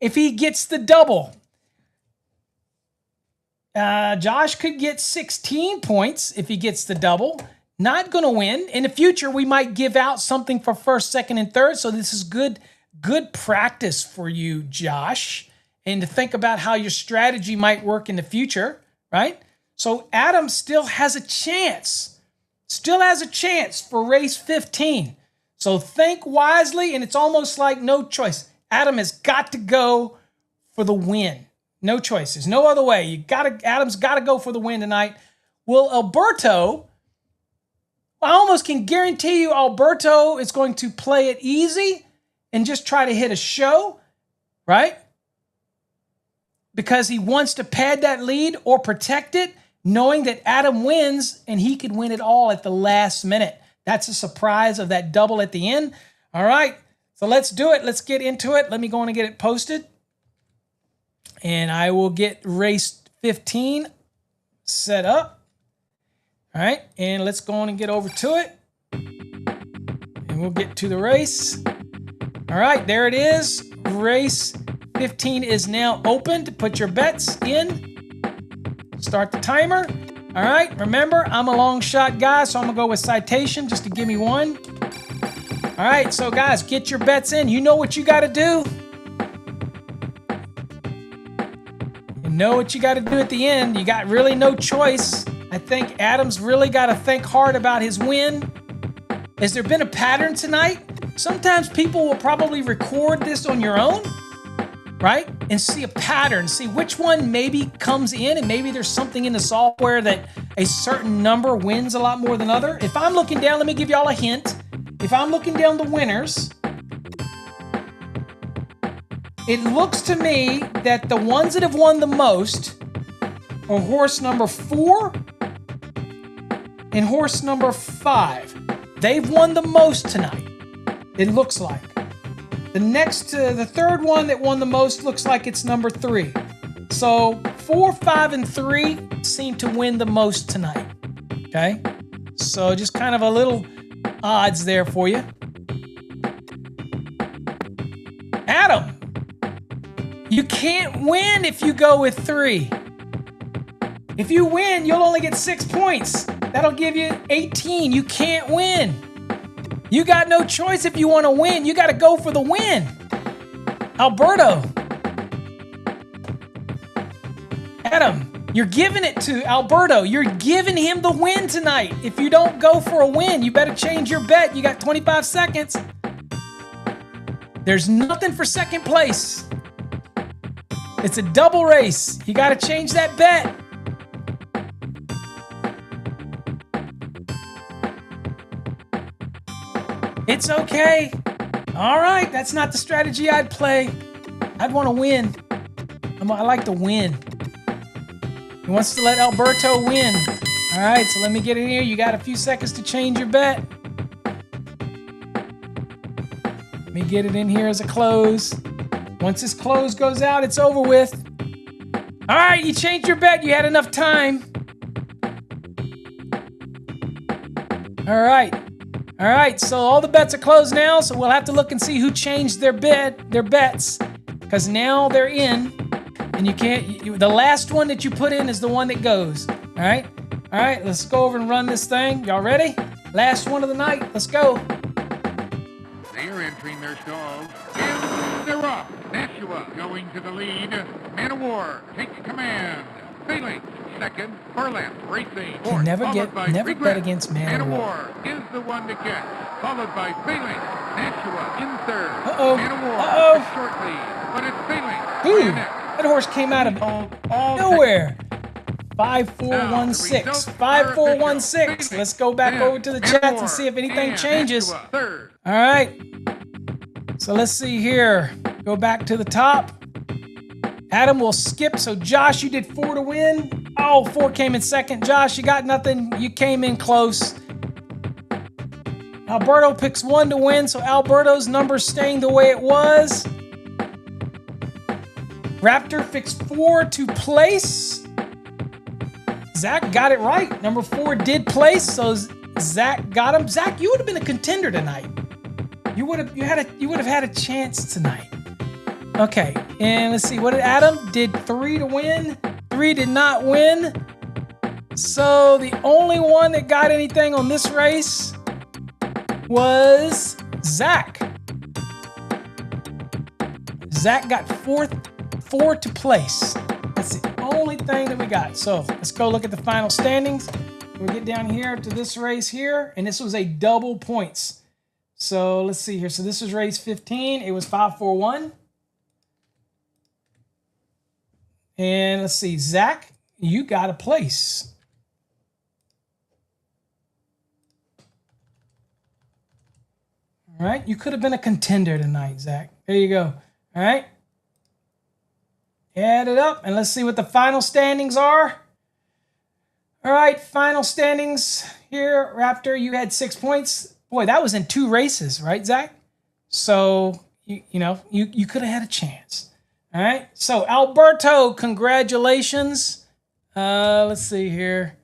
if he gets the double. Josh could get 16 points if he gets the double. Not going to win. In the future, we might give out something for first, second, and third. So this is good practice for you, Josh, and to think about how your strategy might work in the future, right? So Adam still has a chance. Still has a chance for race 15. So think wisely, and it's almost like no choice. Adam has got to go for the win. No choice. There's no other way. Adam's got to go for the win tonight. Will Alberto, I almost can guarantee you Alberto is going to play it easy and just try to hit a show, right? Because he wants to pad that lead or protect it, knowing that Adam wins and he could win it all at the last minute. That's a surprise of that double at the end. All right, so let's do it. Let's get into it. Let me go on and get it posted. And I will get race 15 set up. All right, and let's go on and get over to it. And we'll get to the race. All right, there it is. Race 15 is now opened. Put your bets in. Start the timer. All right, remember, I'm a long shot guy, so I'm going to go with citation just to give me one. All right, so guys, get your bets in. You know what you got to do. You know what you got to do at the end. You got really no choice. I think Adam's really got to think hard about his win. Has there been a pattern tonight? Sometimes people will probably record this on your own, right? And see a pattern, see which one maybe comes in, and maybe there's something in the software that a certain number wins a lot more than other. If I'm looking down, let me give y'all a hint. If I'm looking down the winners, it looks to me that the ones that have won the most are horse number 4 and horse number 5. They've won the most tonight, it looks like. The third one that won the most looks like it's number 3. So 4, 5, and 3 seem to win the most tonight. Okay? So just kind of a little odds there for you. Adam, you can't win if you go with 3. If you win, you'll only get 6 points. That'll give you 18. You can't win. You got no choice if you want to win. You got to go for the win. Alberto. Adam, you're giving it to Alberto. You're giving him the win tonight. If you don't go for a win, you better change your bet. You got 25 seconds. There's nothing for second place. It's a double race. You got to change that bet. It's okay. All right, that's not the strategy I'd play. I'd want to win. I like to win. He wants to let Alberto win. All right, so let me get in here. You got a few seconds to change your bet. Let me get it in here as a close. Once this close goes out, it's over with. All right, you changed your bet. You had enough time. All right. All right, so all the bets are closed now, so we'll have to look and see who changed their bets, because now they're in, and you can't. The last one that you put in is the one that goes. All right, let's go over and run this thing. Y'all ready? Last one of the night. Let's go. They are entering their stalls. And they're off. Nashua going to the lead. Man of War takes command. Failing. Second, Burlap Racing. Fourth, never bet against Man of War. Is the one to get, followed by Failing. Nashua in third. Man of War short lead, but it's Failing. Ooh, that horse came out of nowhere. 5416. 5416. Let's go back over to the chats and see if anything changes. All right. So let's see here. Go back to the top. Adam will skip. So Josh, you did 4 to win. Oh, 4 came in second. Josh, you got nothing. You came in close. Alberto picks 1 to win, so Alberto's number staying the way it was. Raptor picks 4 to place. Zach got it right. Number 4 did place, so Zach got him. Zach, you would have been a contender tonight. You would have had a chance tonight. Okay, and let's see. What did Adam? Did 3 to win? 3 did not win. So the only one that got anything on this race was Zach. Zach got 4 to place. That's the only thing that we got. So let's go look at the final standings. We get down here to this race here, and this was a double points. So let's see here. So this was race 15. It was 5-4-1. And let's see, Zach, you got a place. All right, you could have been a contender tonight, Zach. There you go. All right. Add it up, and let's see what the final standings are. All right, final standings here. Raptor, you had 6 points. Boy, that was in 2 races, right, Zach? So, you could have had a chance. All right, so Alberto, congratulations. Let's see here.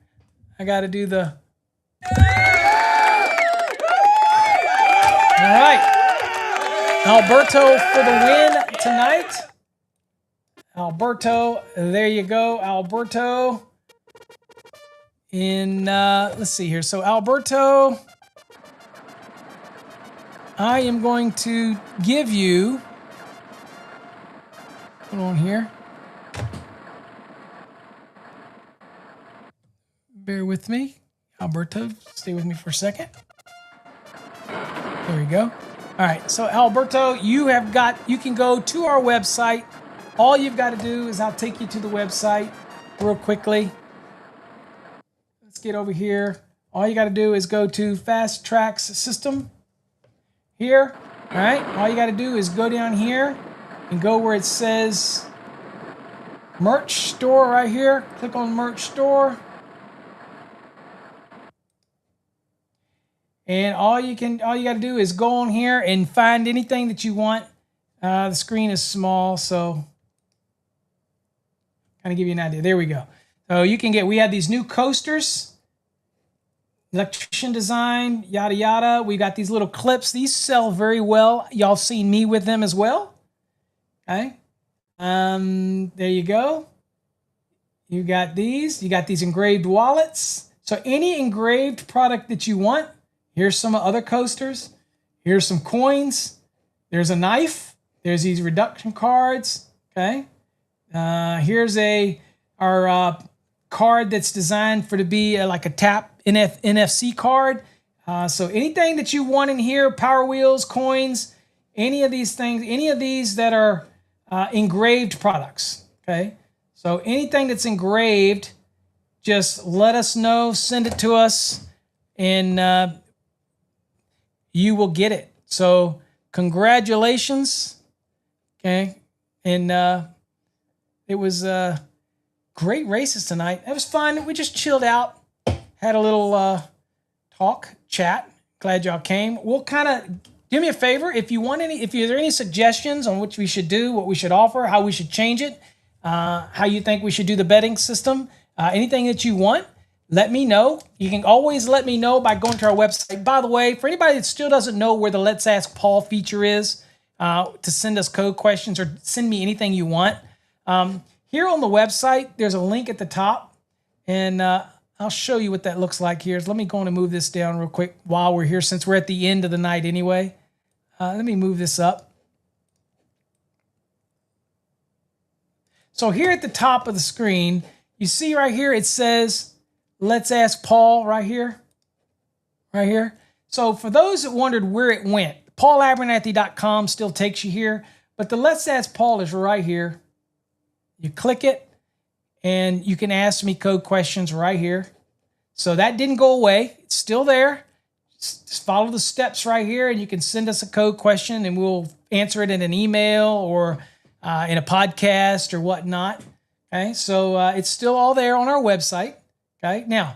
I got to do the... All right. Alberto for the win tonight. Alberto, there you go, Alberto. Let's see here. So Alberto, I am going to give you, hold on here. Bear with me. Alberto, stay with me for a second. There we go. All right, so Alberto, you can go to our website. All you've got to do is I'll take you to the website real quickly. Let's get over here. All you got to do is go to Fast Tracks System here. All right, all you got to do is go down here and go where it says Merch Store right here. Click on Merch Store. And all you got to do is go on here and find anything that you want. The screen is small, so kind of give you an idea. There we go. So we have these new coasters, electrician design, yada, yada. We got these little clips. These sell very well. Y'all seen me with them as well. Okay. There you go. You got these. You got these engraved wallets. So any engraved product that you want. Here's some other coasters. Here's some coins. There's a knife. There's these reduction cards. Okay. Here's our card that's designed to be like a tap NFC card. So anything that you want in here, Power Wheels, coins, any of these things, any of these that are engraved products. Okay. So anything that's engraved, just let us know, send it to us, and you will get it. So congratulations. Okay. And it was great races tonight. It was fun. We just chilled out, had a little chat. Glad y'all came. We'll kind of do me a favor. If there are any suggestions on what we should do, what we should offer, how we should change it, how you think we should do the betting system, anything that you want, let me know. You can always let me know by going to our website. By the way, for anybody that still doesn't know where the Let's Ask Paul feature is, to send us code questions or send me anything you want. Here on the website, there's a link at the top, and I'll show you what that looks like here. So let me go on and move this down real quick while we're here, since we're at the end of the night anyway. Let me move this up. So here at the top of the screen, you see right here, it says, Let's Ask Paul right here. Right here. So for those that wondered where it went, paulabernathy.com still takes you here, but the Let's Ask Paul is right here. You click it, and you can ask me code questions right here. So that didn't go away. It's still there. Just follow the steps right here, and you can send us a code question, and we'll answer it in an email or in a podcast or whatnot. Okay, so it's still all there on our website. Okay, now,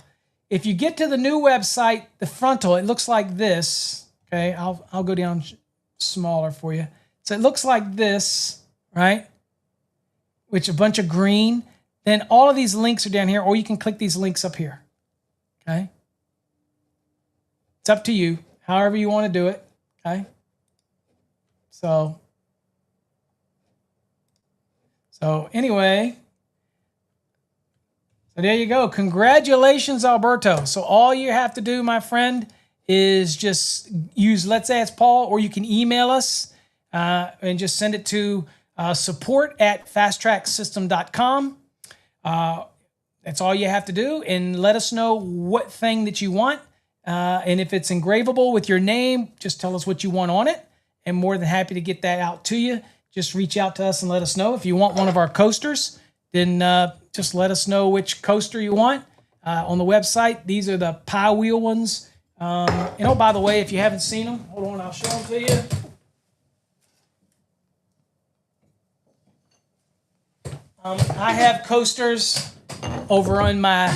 if you get to the new website, the frontal, it looks like this. Okay, I'll go down smaller for you. So it looks like this, right? Which a bunch of green. then all of these links are down here, or you can click these links up here. Okay. It's up to you, however you want to do it. Okay. So anyway, so there you go. Congratulations, Alberto. So all you have to do, my friend, is just use Let's Ask Paul, or you can email us and just send it to support@fasttracksystem.com. That's all you have to do, and let us know what thing that you want. And if it's engravable with your name, just tell us what you want on it, and more than happy to get that out to you. Just reach out to us and let us know. If you want one of our coasters, then just let us know which coaster you want. On the website, these are the pie wheel ones. And oh, by the way, if you haven't seen them, hold on, I'll show them to you. I have coasters over in my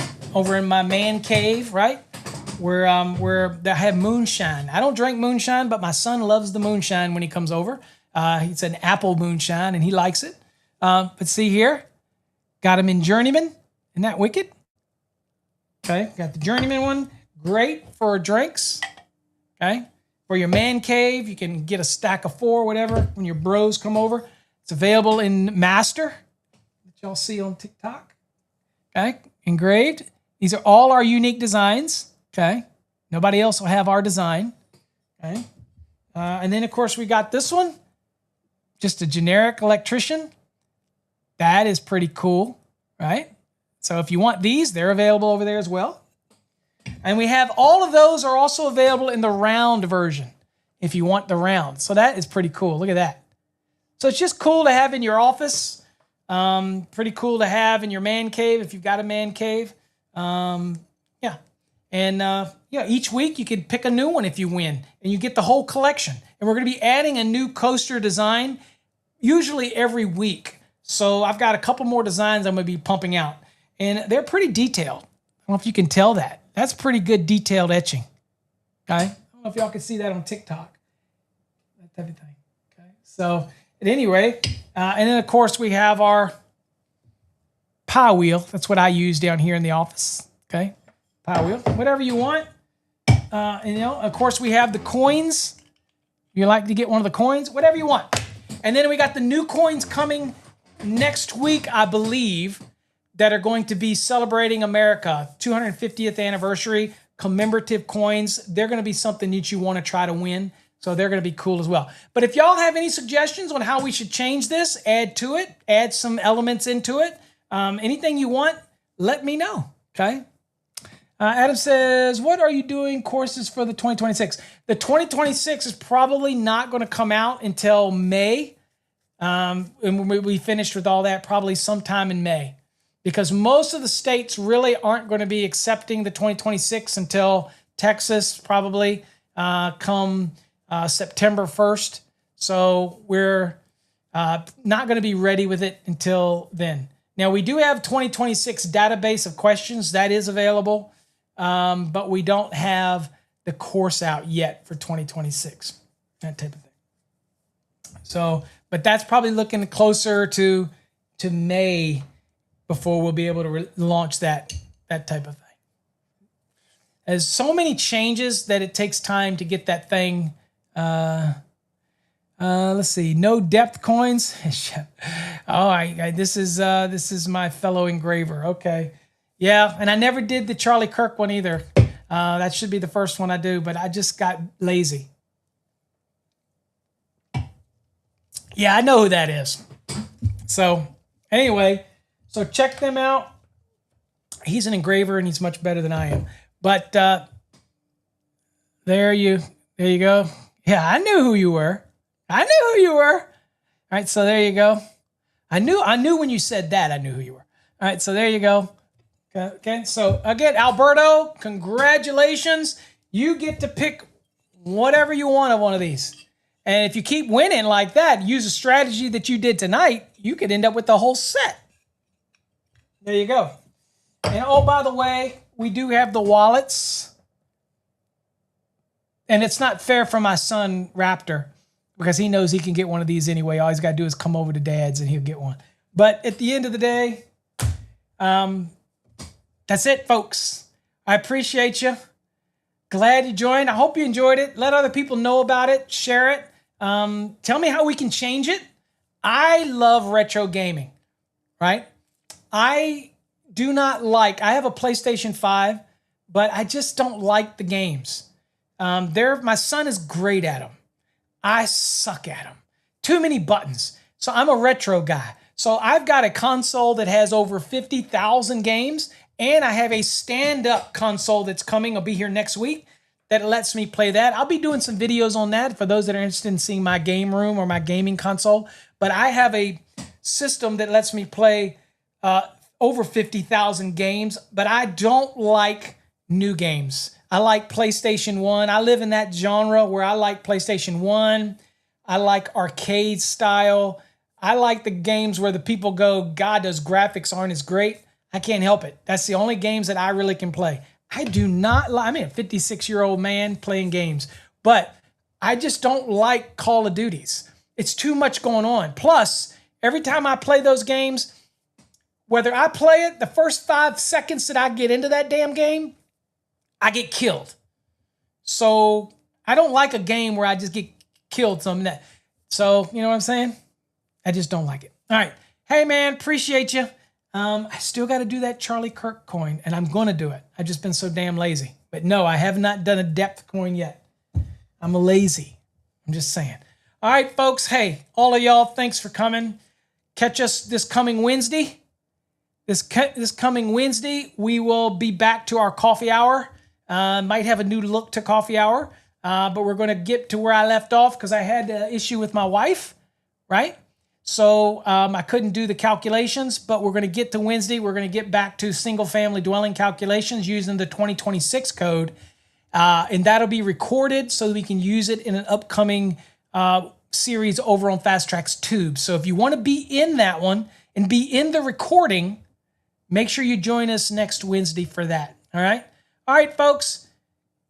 man cave, right? Where I have moonshine. I don't drink moonshine, but my son loves the moonshine when he comes over. It's an apple moonshine, and he likes it. But see here, got him in Journeyman. Isn't that wicked? Okay, got the Journeyman one. Great for drinks. Okay, for your man cave, you can get a stack of 4, whatever, when your bros come over. It's available in Master, that y'all see on TikTok. Okay, engraved. These are all our unique designs. Okay, nobody else will have our design. Okay, and then of course we got this one, just a generic electrician. That is pretty cool, right? So if you want these, they're available over there as well. And we have all of those are also available in the round version if you want the round. So that is pretty cool. Look at that. So it's just cool to have in your office. Pretty cool to have in your man cave if you've got a man cave. Yeah. And each week you could pick a new one if you win, and you get the whole collection. And we're going to be adding a new coaster design usually every week. So I've got a couple more designs I'm going to be pumping out, and they're pretty detailed. I don't know if you can tell that. That's pretty good detailed etching. Okay. I don't know if y'all can see that on TikTok. That type of thing. Okay. So at any rate, and then of course we have our pie wheel. That's what I use down here in the office. Okay. Pie wheel, whatever you want. And of course we have the coins. You like to get one of the coins, whatever you want. And then we got the new coins coming next week, I believe, that are going to be celebrating America 250th anniversary commemorative coins. They're going to be something that you want to try to win. So they're going to be cool as well. But if y'all have any suggestions on how we should change this, add to it, add some elements into it, anything you want, let me know. Okay. Adam says, what are you doing courses for the 2026? The 2026 is probably not going to come out until May. And we finished with all that probably sometime in May, because most of the states really aren't going to be accepting the 2026 until Texas probably come September 1st. So we're not going to be ready with it until then. Now, we do have 2026 database of questions that is available, but we don't have the course out yet for 2026, that type of thing. So, but that's probably looking closer to May before we'll be able to launch that type of thing. There's so many changes that it takes time to get that thing. Let's see, no depth coins. Oh, this is my fellow engraver. Okay, yeah, and I never did the Charlie Kirk one either. That should be the first one I do, but I just got lazy. Yeah, I know who that is. So anyway, so check them out. He's an engraver and he's much better than I am. But there you go. Yeah, I knew who you were. I knew who you were. All right, so there you go. I knew when you said that, I knew who you were. All right, so there you go. Okay, so again, Alberto, congratulations. You get to pick whatever you want of one of these. And if you keep winning like that, use a strategy that you did tonight, you could end up with the whole set. There you go. And oh, by the way, we do have the wallets. And it's not fair for my son, Raptor, because he knows he can get one of these anyway. All he's got to do is come over to Dad's and he'll get one. But at the end of the day, That's it, folks. I appreciate you. Glad you joined. I hope you enjoyed it. Let other people know about it. Share it. Tell me how we can change it. I love retro gaming, right? I do not like, I have a PlayStation 5, but I just don't like the games. My son is great at them. I suck at them. Too many buttons. So I'm a retro guy. So I've got a console that has over 50,000 games, and I have a stand-up console that's coming. I'll be here next week that lets me play that. I'll be doing some videos on that for those that are interested in seeing my game room or my gaming console. But I have a system that lets me play over 50,000 games, but I don't like new games. I like PlayStation 1. I live in that genre where I like PlayStation 1. I like arcade style. I like the games where the people go, God, those graphics aren't as great. I can't help it. That's the only games that I really can play. I do not like, I'm a 56-year-old man playing games, but I just don't like Call of Duties. It's too much going on. Plus, every time I play those games, whether I play it, the first 5 seconds that I get into that damn game, I get killed. So I don't like a game where I just get killed. So you know what I'm saying? I just don't like it. All right. Hey, man, appreciate you. I still got to do that Charlie Kirk coin, and I'm going to do it. I've just been so damn lazy. But no, I have not done a depth coin yet. I'm lazy. I'm just saying. All right, folks. Hey, all of y'all, thanks for coming. Catch us this coming Wednesday. This coming Wednesday, we will be back to our coffee hour. Might have a new look to coffee hour, but we're going to get to where I left off because I had an issue with my wife, right? So I couldn't do the calculations, but we're going to get to Wednesday. We're going to get back to single-family dwelling calculations using the 2026 code, and that'll be recorded so that we can use it in an upcoming series over on Fast Track's Tube. So if you want to be in that one and be in the recording, make sure you join us next Wednesday for that. All right? All right, folks.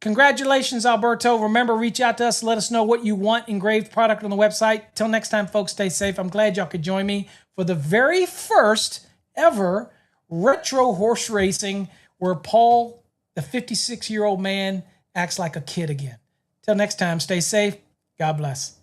Congratulations, Alberto. Remember, reach out to us. Let us know what you want engraved product on the website. Till next time, folks, stay safe. I'm glad y'all could join me for the very first ever retro horse racing where Paul, the 56-year-old man, acts like a kid again. Till next time, stay safe. God bless.